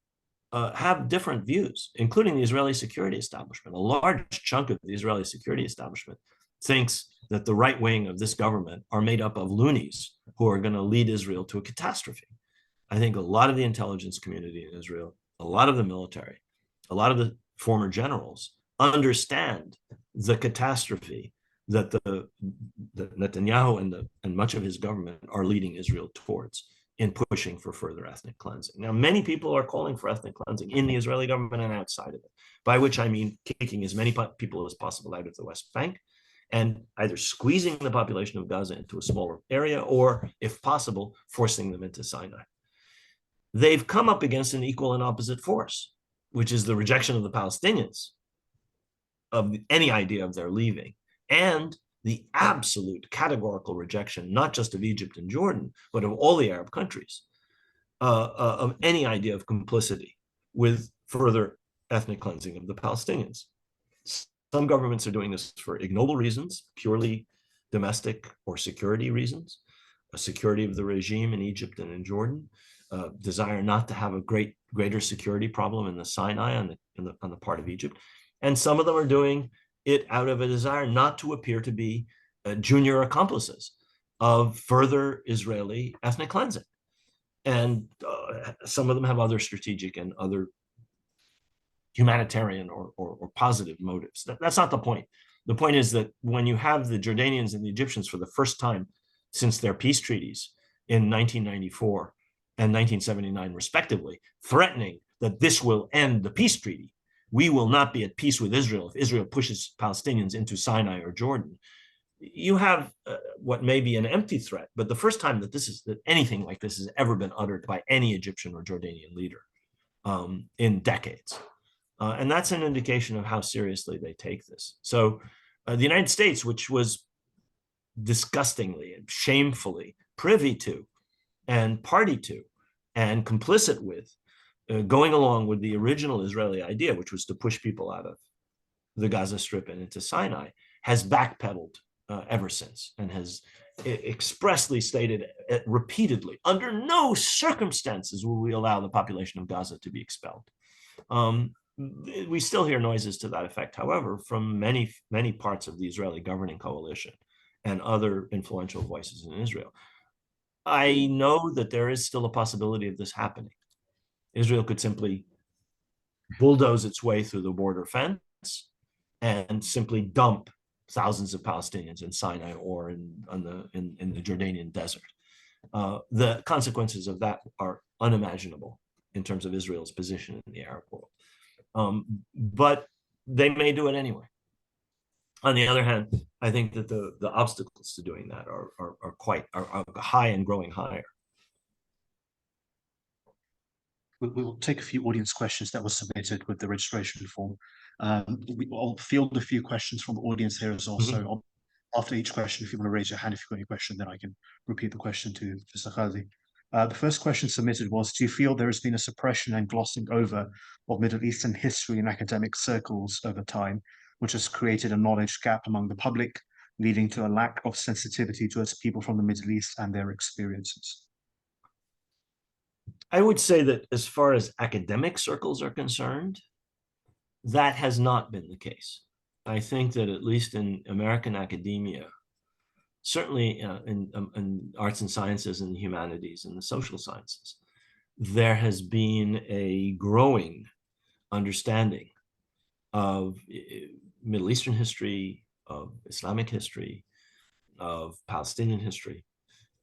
have different views, including the Israeli security establishment. A large chunk of the Israeli security establishment thinks that the right wing of this government are made up of loonies who are going to lead Israel to a catastrophe. I think a lot of the intelligence community in Israel, a lot of the military, a lot of the former generals understand the catastrophe that Netanyahu and much of his government are leading Israel towards in pushing for further ethnic cleansing. Now, many people are calling for ethnic cleansing in the Israeli government and outside of it, by which I mean kicking as many people as possible out of the West Bank and either squeezing the population of Gaza into a smaller area or, if possible, forcing them into Sinai. They've come up against an equal and opposite force, which is the rejection of the Palestinians of any idea of their leaving, and the absolute categorical rejection, not just of Egypt and Jordan, but of all the Arab countries, of any idea of complicity with further ethnic cleansing of the Palestinians. Some governments are doing this for ignoble reasons, purely domestic or security reasons, a security of the regime in Egypt and in Jordan, desire not to have a greater security problem in the Sinai on the part of Egypt. And some of them are doing it out of a desire not to appear to be junior accomplices of further Israeli ethnic cleansing. And some of them have other strategic and other humanitarian or positive motives. That's not the point. The point is that when you have the Jordanians and the Egyptians for the first time since their peace treaties in 1994 and 1979, respectively, threatening that this will end the peace treaty, we will not be at peace with Israel if Israel pushes Palestinians into Sinai or Jordan. You have what may be an empty threat, but the first time that anything like this has ever been uttered by any Egyptian or Jordanian leader in decades. And that's an indication of how seriously they take this. So the United States, which was disgustingly and shamefully privy to and party to and complicit with going along with the original Israeli idea, which was to push people out of the Gaza Strip and into Sinai, has backpedaled ever since and has expressly stated repeatedly, under no circumstances will we allow the population of Gaza to be expelled. We still hear noises to that effect, however, from many, many parts of the Israeli governing coalition and other influential voices in Israel. I know that there is still a possibility of this happening. Israel could simply bulldoze its way through the border fence and simply dump thousands of Palestinians in Sinai or in the Jordanian desert. The consequences of that are unimaginable in terms of Israel's position in the Arab world. But they may do it anyway. On the other hand, I think that the obstacles to doing that are high and growing higher. We will take a few audience questions that were submitted with the registration form. I'll field a few questions from the audience here as well. So after each question, if you want to raise your hand, if you've got any question, then I can repeat the question to Professor Khalidi. The first question submitted was, do you feel there has been a suppression and glossing over of Middle Eastern history in academic circles over time, which has created a knowledge gap among the public, leading to a lack of sensitivity towards people from the Middle East and their experiences? I would say that as far as academic circles are concerned, that has not been the case. I think that at least in American academia, certainly in arts and sciences and the humanities and the social sciences, there has been a growing understanding of Middle Eastern history, of Islamic history, of Palestinian history,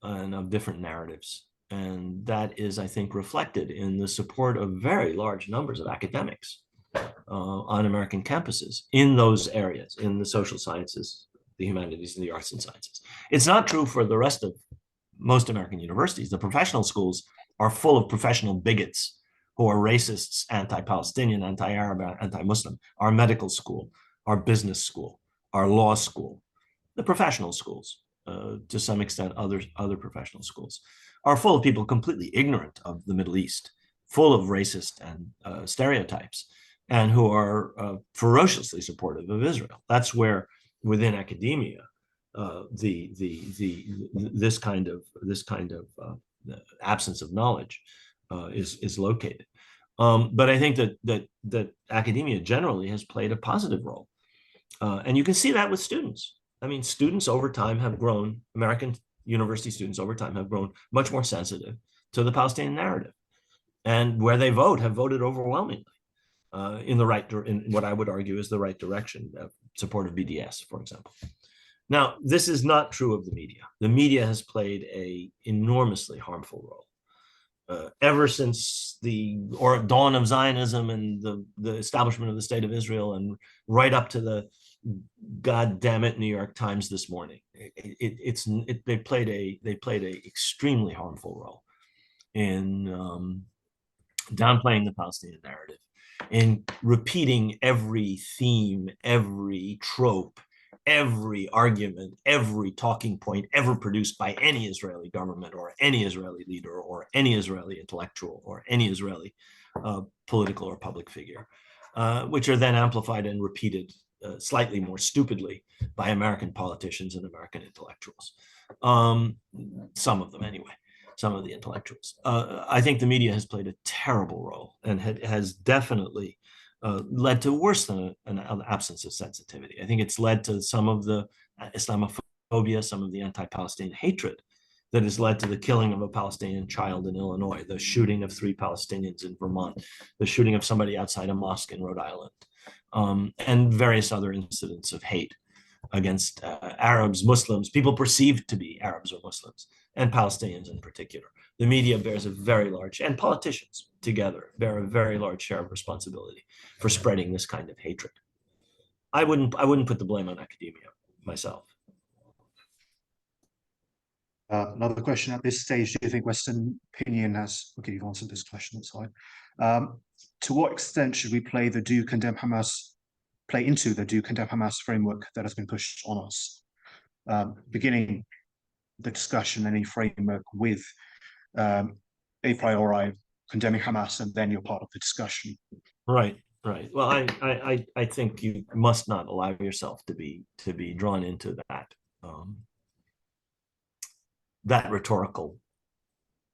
and of different narratives. And that is, I think, reflected in the support of very large numbers of academics on American campuses in those areas, in the social sciences, the humanities, and the arts and sciences. It's not true for the rest of most American universities. The professional schools are full of professional bigots who are racists, anti-Palestinian, anti-Arab, anti-Muslim. Our medical school, our business school, our law school, the professional schools, to some extent, other professional schools, are full of people completely ignorant of the Middle East, full of racist and stereotypes, and who are ferociously supportive of Israel. That's where, within academia, this kind of absence of knowledge is located. But I think that academia generally has played a positive role, and you can see that with students. I mean, students over time have grown. American university students over time have grown much more sensitive to the Palestinian narrative, and where they vote, have voted overwhelmingly in what I would argue is the right direction, support of BDS, for example. Now, this is not true of the media. The media has played an enormously harmful role. Ever since the dawn of Zionism and the establishment of the State of Israel, and right up to the God damn it New York Times this morning, they played a extremely harmful role in downplaying the Palestinian narrative, in repeating every theme, every trope, every argument, every talking point ever produced by any Israeli government or any Israeli leader or any Israeli intellectual or any Israeli political or public figure, which are then amplified and repeated slightly more stupidly by American politicians and American intellectuals. Some of them anyway, some of the intellectuals. I think the media has played a terrible role and has definitely led to worse than an absence of sensitivity. I think it's led to some of the Islamophobia, some of the anti-Palestinian hatred that has led to the killing of a Palestinian child in Illinois, the shooting of 3 Palestinians in Vermont, the shooting of somebody outside a mosque in Rhode Island, and various other incidents of hate against Arabs, Muslims, people perceived to be Arabs or Muslims, and Palestinians in particular. The media bears a very large, and politicians together bear a very large share of responsibility for spreading this kind of hatred. I wouldn't put the blame on academia myself. Another question at this stage: do you think Western opinion has? Okay, you've answered this question. That's fine. To what extent should we play into the "Do Condemn Hamas" framework that has been pushed on us? Beginning the discussion, any framework with a priori condemning Hamas, and then you're part of the discussion. Right. Well, I think you must not allow yourself to be drawn into that rhetorical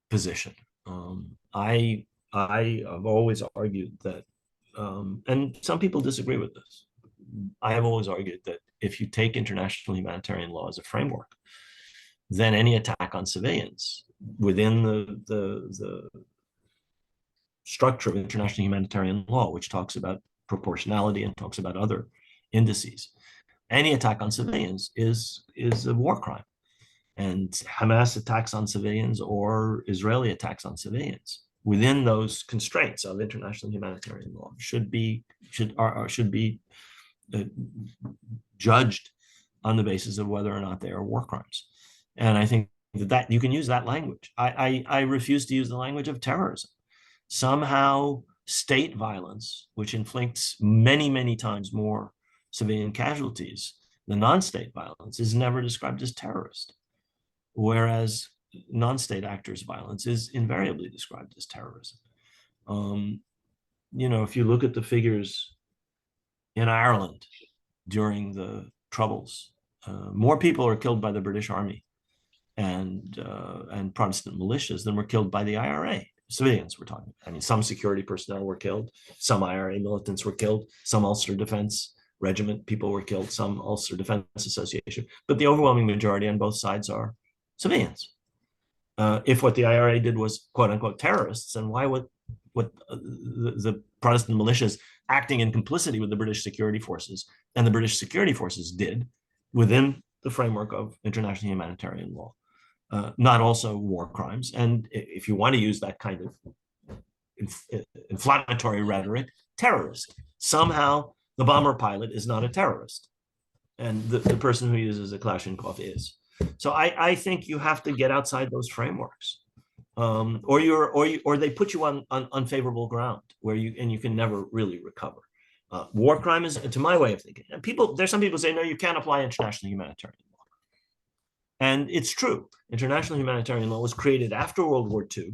position. I have always argued that, and some people disagree with this. I have always argued that if you take international humanitarian law as a framework, then any attack on civilians within the structure of international humanitarian law, which talks about proportionality and talks about other indices, any attack on civilians is a war crime. And Hamas attacks on civilians or Israeli attacks on civilians within those constraints of international humanitarian law should be judged on the basis of whether or not they are war crimes. And I think that you can use that language. I refuse to use the language of terrorism. Somehow state violence, which inflicts many, many times more civilian casualties than non-state violence, is never described as terrorist, whereas non-state actors' violence is invariably described as terrorism. If you look at the figures in Ireland during the Troubles, more people are killed by the British Army and Protestant militias than were killed by the IRA. Civilians we're talking. I mean, some security personnel were killed, some IRA militants were killed, some Ulster Defense Regiment people were killed, some Ulster Defense Association, but the overwhelming majority on both sides are civilians. If what the IRA did was quote unquote terrorists, and why would the Protestant militias acting in complicity with the British security forces and the British security forces did within the framework of international humanitarian law not also war crimes. And if you want to use that kind of inflammatory rhetoric, terrorist. Somehow the bomber pilot is not a terrorist, and the person who uses a Kalashnikov is. So I think you have to get outside those frameworks, or they put you on unfavorable ground where you can never really recover. War crime is, to my way of thinking, and there's some people say no, you can't apply international humanitarian law, and it's true. International humanitarian law was created after World War II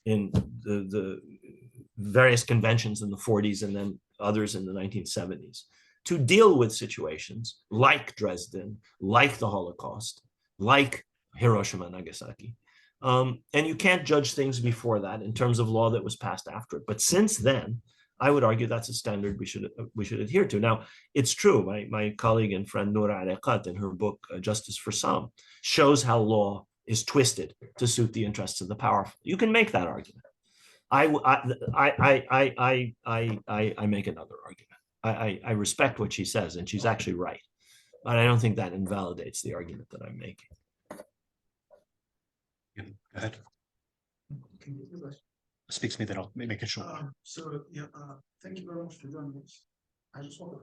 in the various conventions in the 40s and then others in the 1970s to deal with situations like Dresden, like the Holocaust, like Hiroshima and Nagasaki. And you can't judge things before that in terms of law that was passed after it. But since then, I would argue that's a standard we should adhere to. Now, it's true. My colleague and friend Noura Arekat, in her book Justice for Some, shows how law is twisted to suit the interests of the powerful. You can make that argument. I make another argument. I respect what she says, and she's actually right. But I don't think that invalidates the argument that I'm making. Go ahead. Speak to me, then I'll make it short. Thank you very much for joining us. I just want the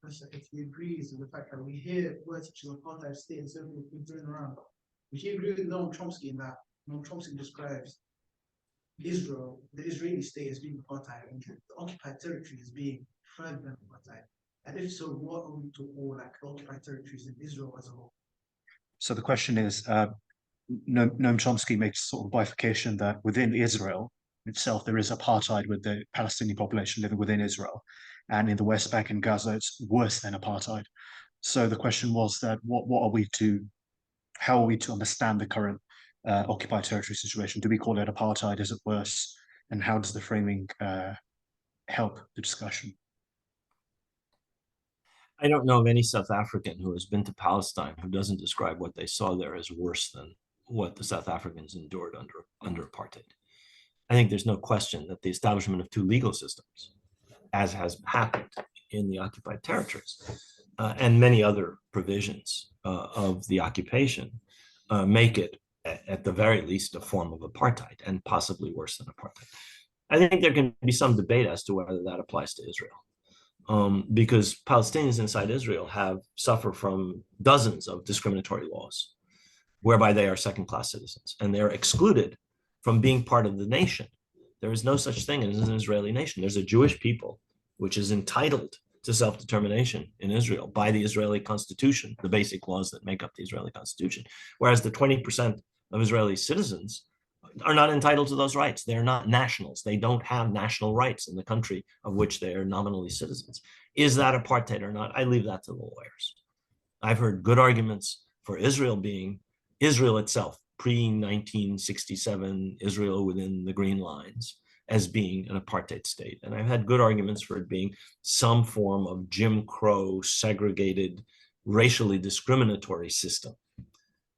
professor if he agrees with the fact that we hear words such as apartheid state and certainly been thrown around. Would you agree with Noam Chomsky in that Noam Chomsky describes Israel, the Israeli state, as being apartheid, and the occupied territory as being further than apartheid? And if so, what are we to all like occupied territories in Israel as a whole? So the question is, Noam Chomsky makes sort of bifurcation that within Israel itself, there is apartheid with the Palestinian population living within Israel. And in the West Bank and Gaza, it's worse than apartheid. So the question was that how are we to understand the current occupied territory situation? Do we call it apartheid? Is it worse? And how does the framing help the discussion? I don't know of any South African who has been to Palestine who doesn't describe what they saw there as worse than what the South Africans endured under apartheid. I think there's no question that the establishment of two legal systems, as has happened in the occupied territories, and many other provisions of the occupation, make it, at the very least, a form of apartheid, and possibly worse than apartheid. I think there can be some debate as to whether that applies to Israel, because Palestinians inside Israel suffer from dozens of discriminatory laws, whereby they are second-class citizens, and they're excluded from being part of the nation. There is no such thing as an Israeli nation. There's a Jewish people which is entitled to self-determination in Israel by the Israeli constitution, the basic laws that make up the Israeli constitution, whereas the 20% of Israeli citizens are not entitled to those rights. They're not nationals. They don't have national rights in the country of which they are nominally citizens. Is that apartheid or not? I leave that to the lawyers. I've heard good arguments for Israel being Israel itself, pre-1967 Israel within the Green Lines, as being an apartheid state. And I've had good arguments for it being some form of Jim Crow, segregated, racially discriminatory system.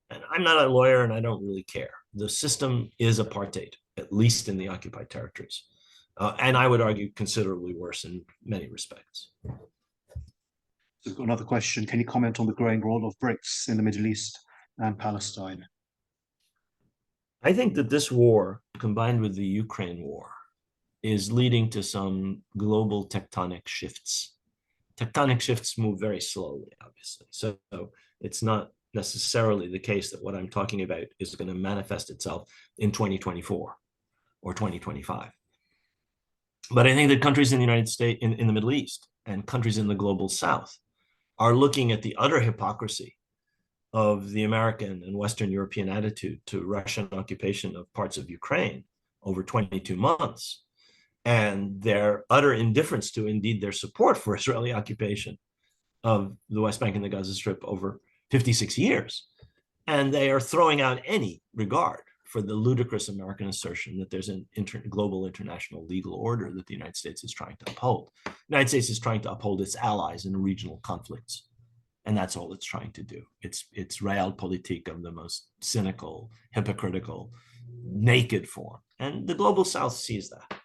And I'm not a lawyer and I don't really care. The system is apartheid, at least in the occupied territories. And I would argue considerably worse in many respects. We've got another question. Can you comment on the growing role of BRICS in the Middle East and Palestine? I think that this war, combined with the Ukraine war, is leading to some global tectonic shifts. Tectonic shifts move very slowly, obviously. So it's not necessarily the case that what I'm talking about is going to manifest itself in 2024 or 2025. But I think that countries in the United States, in the Middle East, and countries in the global South are looking at the utter hypocrisy of the American and Western European attitude to Russian occupation of parts of Ukraine over 22 months, and their utter indifference to, indeed, their support for Israeli occupation of the West Bank and the Gaza Strip over 56 years. And they are throwing out any regard for the ludicrous American assertion that there's an global international legal order that the United States is trying to uphold. The United States is trying to uphold its allies in regional conflicts. And that's all it's trying to do. It's realpolitik of the most cynical, hypocritical, naked form. And the global South sees that.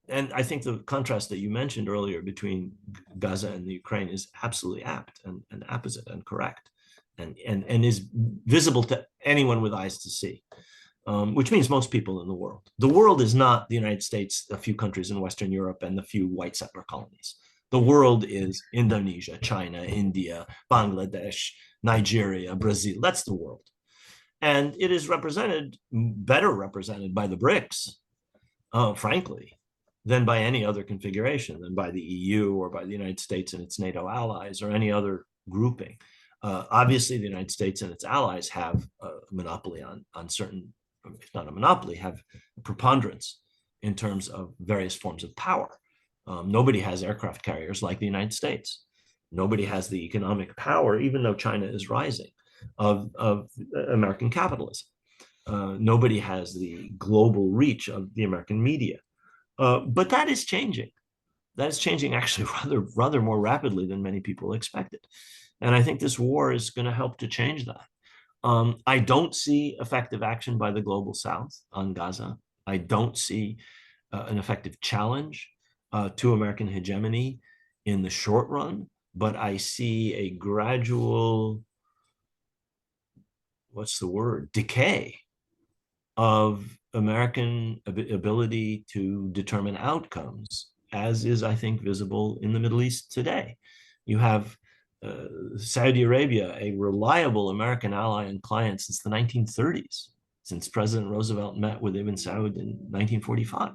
And I think the contrast that you mentioned earlier between Gaza and the Ukraine is absolutely apt and apposite and correct. and is visible to anyone with eyes to see, which means most people in the world. The world is not the United States, a few countries in Western Europe, and the few white settler colonies. The world is Indonesia, China, India, Bangladesh, Nigeria, Brazil. That's the world. And it is represented, better represented by the BRICS, frankly, than by any other configuration, than by the EU or by the United States and its NATO allies or any other grouping. Obviously, the United States and its allies have a monopoly on certain, if not a monopoly, have a preponderance in terms of various forms of power. Nobody has aircraft carriers like the United States. Nobody has the economic power, even though China is rising, of American capitalism. Nobody has the global reach of the American media. But that is changing. That is changing actually rather more rapidly than many people expected. And I think this war is going to help to change that. I don't see effective action by the global South on Gaza. I don't see an effective challenge to American hegemony in the short run, but I see a gradual, what's the word, decay of American ability to determine outcomes, as is, I think, visible in the Middle East today. You have Saudi Arabia, a reliable American ally and client since the 1930s, since President Roosevelt met with Ibn Saud in 1945,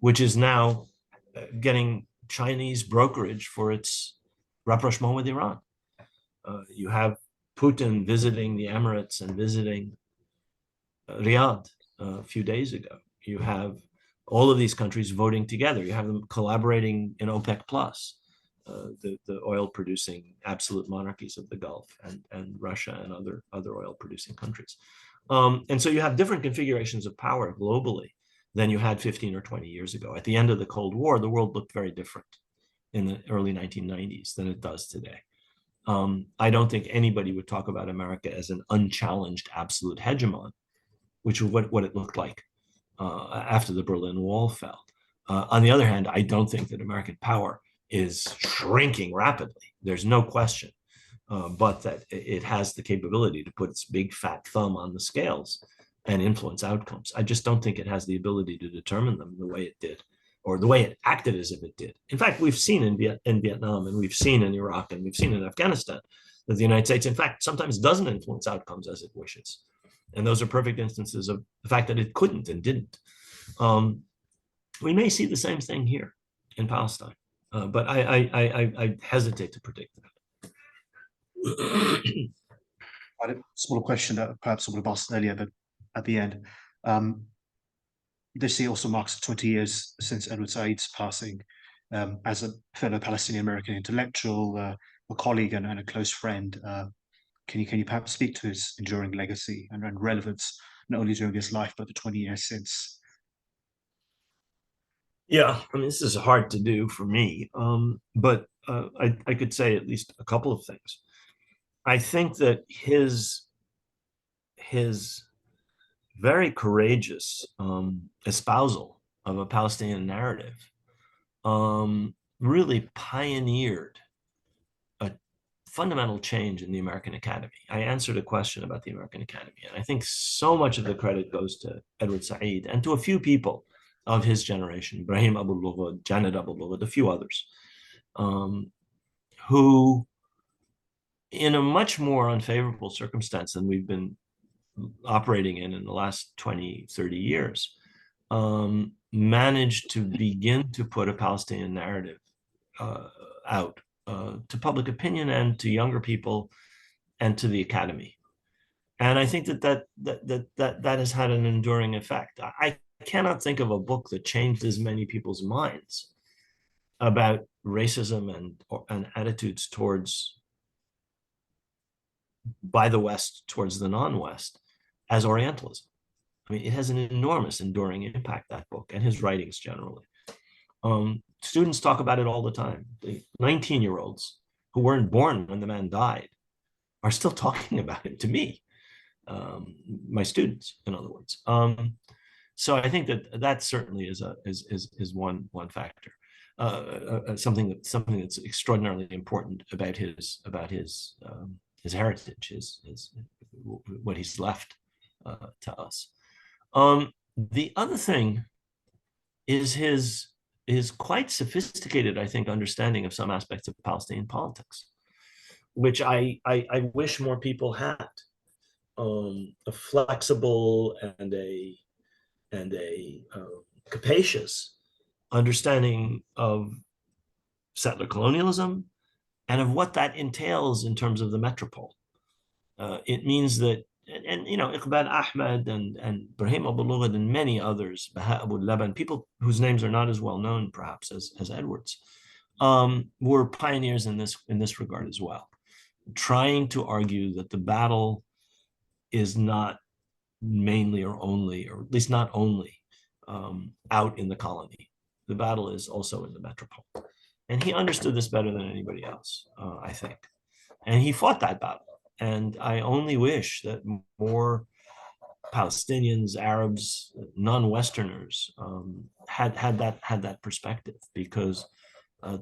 which is now getting Chinese brokerage for its rapprochement with Iran. You have Putin visiting the Emirates and visiting Riyadh a few days ago. You have all of these countries voting together. You have them collaborating in OPEC plus, the oil-producing absolute monarchies of the Gulf, and Russia and other oil-producing countries. And so you have different configurations of power globally than you had 15 or 20 years ago. At the end of the Cold War, the world looked very different in the early 1990s than it does today. I don't think anybody would talk about America as an unchallenged absolute hegemon, which is what it looked like after the Berlin Wall fell. On the other hand, I don't think that American power is shrinking rapidly. There's no question, but that it has the capability to put its big fat thumb on the scales and influence outcomes. I just don't think it has the ability to determine them the way it did, or the way it acted as if it did. In fact, we've seen in Vietnam, and we've seen in Iraq, and we've seen in Afghanistan that the United States, in fact, sometimes doesn't influence outcomes as it wishes. And those are perfect instances of the fact that it couldn't and didn't. We may see the same thing here in Palestine, but I hesitate to predict that. I had a smaller question that perhaps I would have asked earlier, but at the end. This year also marks 20 years since Edward Said's passing. As a fellow Palestinian American intellectual, a colleague and a close friend, can you perhaps speak to his enduring legacy and relevance, not only during his life, but the 20 years since? Yeah, I mean, this is hard to do for me, but I could say at least a couple of things. I think that his very courageous espousal of a Palestinian narrative really pioneered a fundamental change in the American Academy. I answered a question about the American Academy, and I think so much of the credit goes to Edward Said and to a few people of his generation, Ibrahim Abu-Lughod, Janet Abu-Lughod, a few others, who, in a much more unfavorable circumstance than we've been operating in the last 20, 30 years, managed to begin to put a Palestinian narrative out to public opinion and to younger people and to the academy. And I think that has had an enduring effect. I cannot think of a book that changed as many people's minds about racism and attitudes by the West towards the non-West as Orientalism. I mean, it has an enormous enduring impact, that book, and his writings generally. Students talk about it all the time. The 19-year-olds who weren't born when the man died are still talking about it to me, my students, in other words. So I think that certainly is one factor. Something that's extraordinarily important about his heritage, his what he's left to us. The other thing is his quite sophisticated, I think, understanding of some aspects of Palestinian politics, which I wish more people had. A flexible and a capacious understanding of settler colonialism and of what that entails in terms of the metropole. It means that, and you know, Iqbal Ahmed and Brahim Abu Lughad and many others, Baha Abu Laban, people whose names are not as well known perhaps as Edwards, were pioneers in this regard as well, trying to argue that the battle is not mainly or only, or at least not only, out in the colony. The battle is also in the metropole. And he understood this better than anybody else, I think. And he fought that battle. And I only wish that more Palestinians, Arabs, non-Westerners had that perspective, because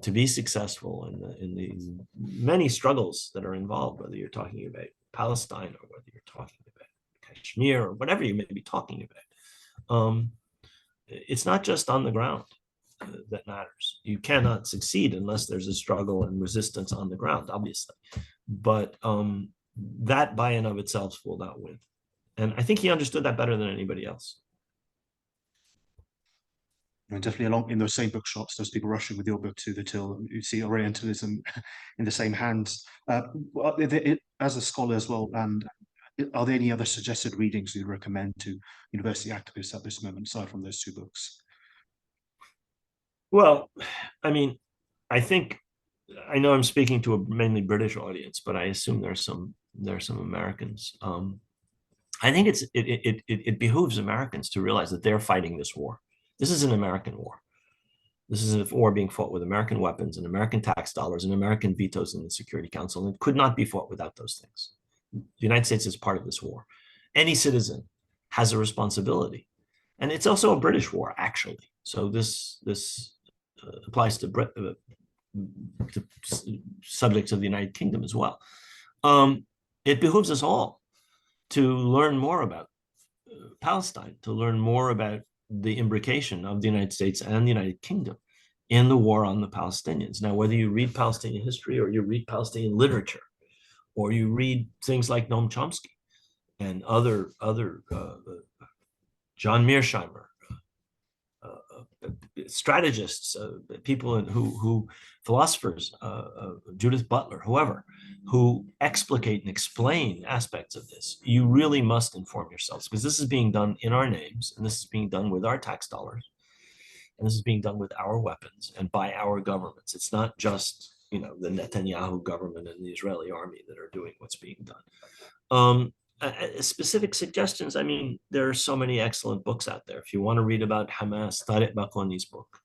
to be successful in the many struggles that are involved, whether you're talking about Palestine or whether you're talking about Kashmir or whatever you may be talking about, it's not just on the ground that matters. You cannot succeed unless there's a struggle and resistance on the ground, obviously. But that by and of itself will not win. And I think he understood that better than anybody else. And definitely along in those same bookshops, those people rushing with your book to the till, you see Orientalism in the same hands. As a scholar as well, and are there any other suggested readings you recommend to university activists at this moment, aside from those two books? Well, I mean, I think, I know I'm speaking to a mainly British audience, but I assume there's some Americans. I think it behooves Americans to realize that they're fighting this war. This is an American war. This is a war being fought with American weapons and American tax dollars and American vetoes in the Security Council, and it could not be fought without those things. The United States is part of this war. Any citizen has a responsibility, and it's also a British war, actually. So this applies to subjects of the United Kingdom as well. It behooves us all to learn more about Palestine, to learn more about the imbrication of the United States and the United Kingdom in the war on the Palestinians. Now, whether you read Palestinian history or you read Palestinian literature, or you read things like Noam Chomsky and other John Mearsheimer, strategists, people who philosophers, Judith Butler, whoever, who explicate and explain aspects of this, you really must inform yourselves, because this is being done in our names, and this is being done with our tax dollars, and this is being done with our weapons and by our governments. It's not just, you know, the Netanyahu government and the Israeli army that are doing what's being done. Specific suggestions, I mean, there are so many excellent books out there. If you want to read about Hamas, Tariq Bakoni's book.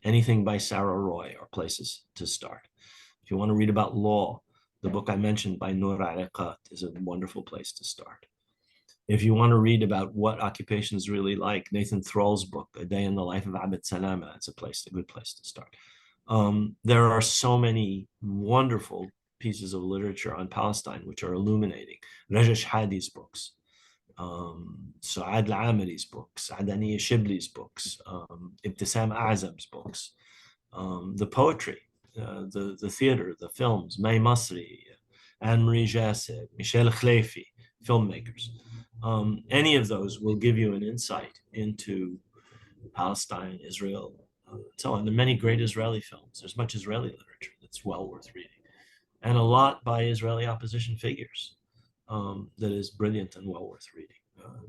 Anything by Sarah Roy are places to start. If you want to read about law, the book I mentioned by Noor Ariqat is a wonderful place to start. If you want to read about what occupation is really like, Nathan Thrall's book, A Day in the Life of Abd Salama, is a good place to start. There are so many wonderful pieces of literature on Palestine which are illuminating. Rajesh Hadi's books, Suad Al-Amiri's books, Adaniya Shibli's books, Ibtisam Azam's books, the poetry, the theater, the films, May Masri, Anne-Marie Jassid, Michel Khleifi, filmmakers. Any of those will give you an insight into Palestine, Israel, so on. The many great Israeli films. There's much Israeli literature that's well worth reading, and a lot by Israeli opposition figures that is brilliant and well worth reading.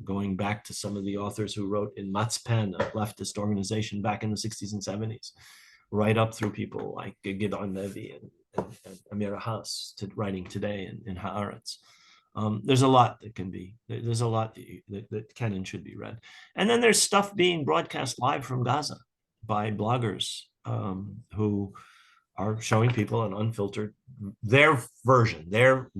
Going back to some of the authors who wrote in Matzpen, a leftist organization back in the 60s and 70s, right up through people like Gidon Levy and Amira Haas writing today in Haaretz. There's a lot that can be, there's a lot that can and should be read. And then there's stuff being broadcast live from Gaza by bloggers who are showing people an unfiltered, their version, their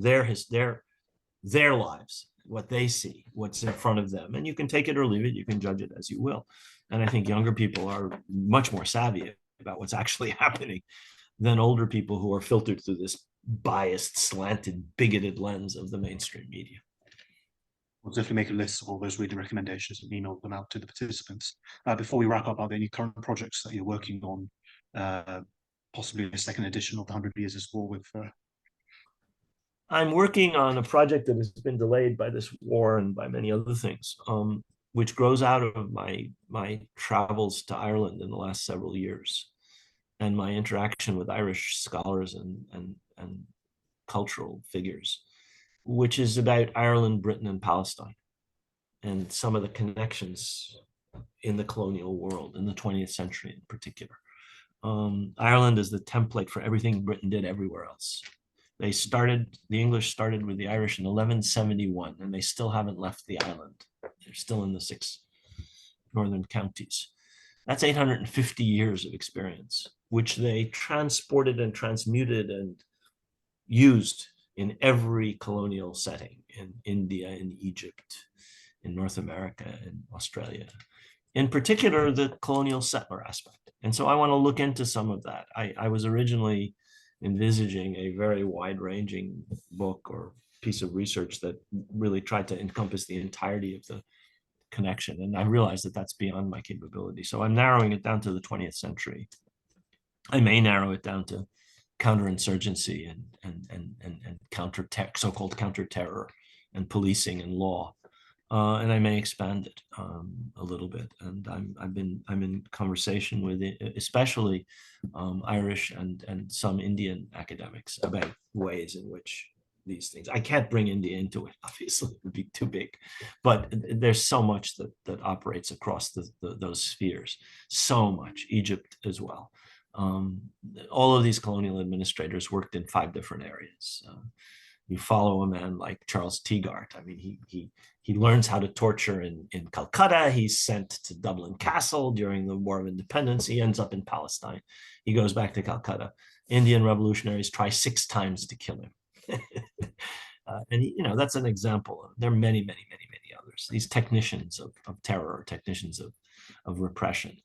lives, what they see, what's in front of them. And you can take it or leave it, you can judge it as you will. And I think younger people are much more savvy about what's actually happening than older people who are filtered through this biased, slanted, bigoted lens of the mainstream media. We'll definitely make a list of all those reading recommendations and email them out to the participants. Before we wrap up, are there any current projects that you're working on? Possibly a second edition of the 100 Years of War with... I'm working on a project that has been delayed by this war and by many other things, which grows out of my travels to Ireland in the last several years and my interaction with Irish scholars and cultural figures, which is about Ireland, Britain, and Palestine, and some of the connections in the colonial world in the 20th century in particular. Ireland is the template for everything Britain did everywhere else. The English started with the Irish in 1171, and they still haven't left the island. They're still in the 6 northern counties. That's 850 years of experience, which they transported and transmuted and used in every colonial setting, in India, in Egypt, in North America, in Australia. In particular, the colonial settler aspect. And so I want to look into some of that. I was originally envisaging a very wide-ranging book or piece of research that really tried to encompass the entirety of the connection. And I realized that that's beyond my capability. So I'm narrowing it down to the 20th century. I may narrow it down to counterinsurgency and so-called counter-terror and policing and law. And I may expand it a little bit. And I'm in conversation with especially Irish and some Indian academics about ways in which these things. I can't bring India into it, obviously, it would be too big. But there's so much that operates across those spheres. So much, Egypt as well. All of these colonial administrators worked in 5 different areas. You follow a man like Charles Teagart. I mean, he learns how to torture in Calcutta. He's sent to Dublin Castle during the War of Independence. He ends up in Palestine. He goes back to Calcutta. Indian revolutionaries try 6 times to kill him. And that's an example. There are many, many, many, many others. These technicians of terror, technicians of repression.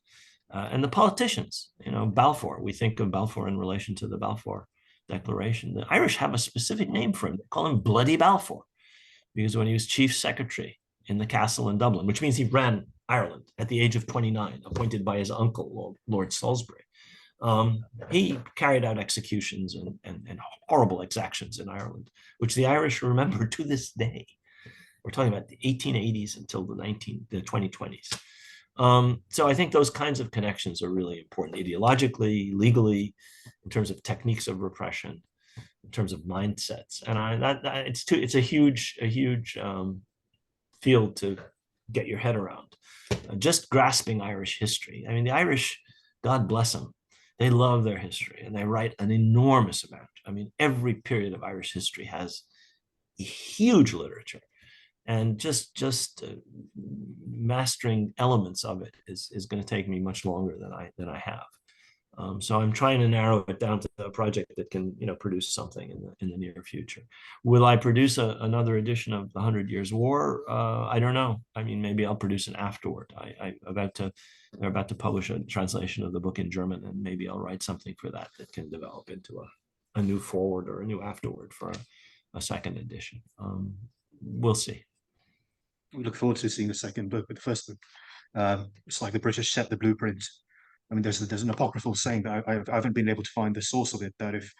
And the politicians, Balfour. We think of Balfour in relation to the Balfour Declaration. The Irish have a specific name for him. They call him Bloody Balfour, because when he was chief secretary in the castle in Dublin, which means he ran Ireland at the age of 29, appointed by his uncle, Lord Salisbury, he carried out executions and horrible exactions in Ireland, which the Irish remember to this day. We're talking about the 1880s until the 2020s. So I think those kinds of connections are really important, ideologically, legally, in terms of techniques of repression, in terms of mindsets. And it's a huge field to get your head around. Just grasping Irish history. I mean, the Irish, God bless them, they love their history and they write an enormous amount. I mean, every period of Irish history has huge literature. And just mastering elements of it is going to take me much longer than I have. So I'm trying to narrow it down to a project that can produce something in the near future. Will I produce another edition of the 100 Years War? I don't know. I mean, maybe I'll produce an afterward. They're about to publish a translation of the book in German, and maybe I'll write something for that can develop into a new forward or a new afterward for a second edition. We'll see. We look forward to seeing the second book. But the first book, it's like the British set the blueprint. I mean, there's an apocryphal saying that I haven't been able to find the source of it, that if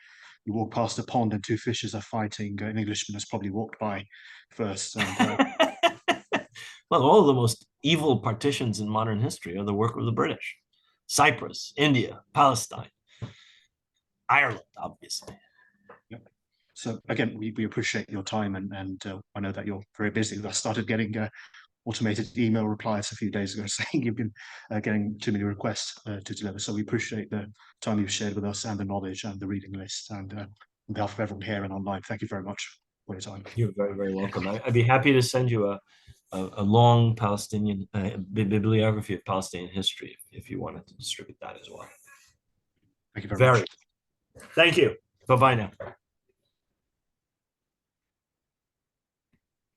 you walk past a pond and 2 fishes are fighting, an Englishman has probably walked by first. And, well, all of the most evil partitions in modern history are the work of the British. Cyprus, India, Palestine, Ireland, obviously. Yep. So again, we appreciate your time, and I know that you're very busy. I started getting automated email replies a few days ago saying you've been getting too many requests to deliver. So we appreciate the time you've shared with us and the knowledge and the reading list. And on behalf of everyone here and online, thank you very much for your time. You're very, very welcome. I'd be happy to send you a long Palestinian bibliography of Palestinian history if you wanted to distribute that as well. Thank you very much. Thank you. Bye-bye now.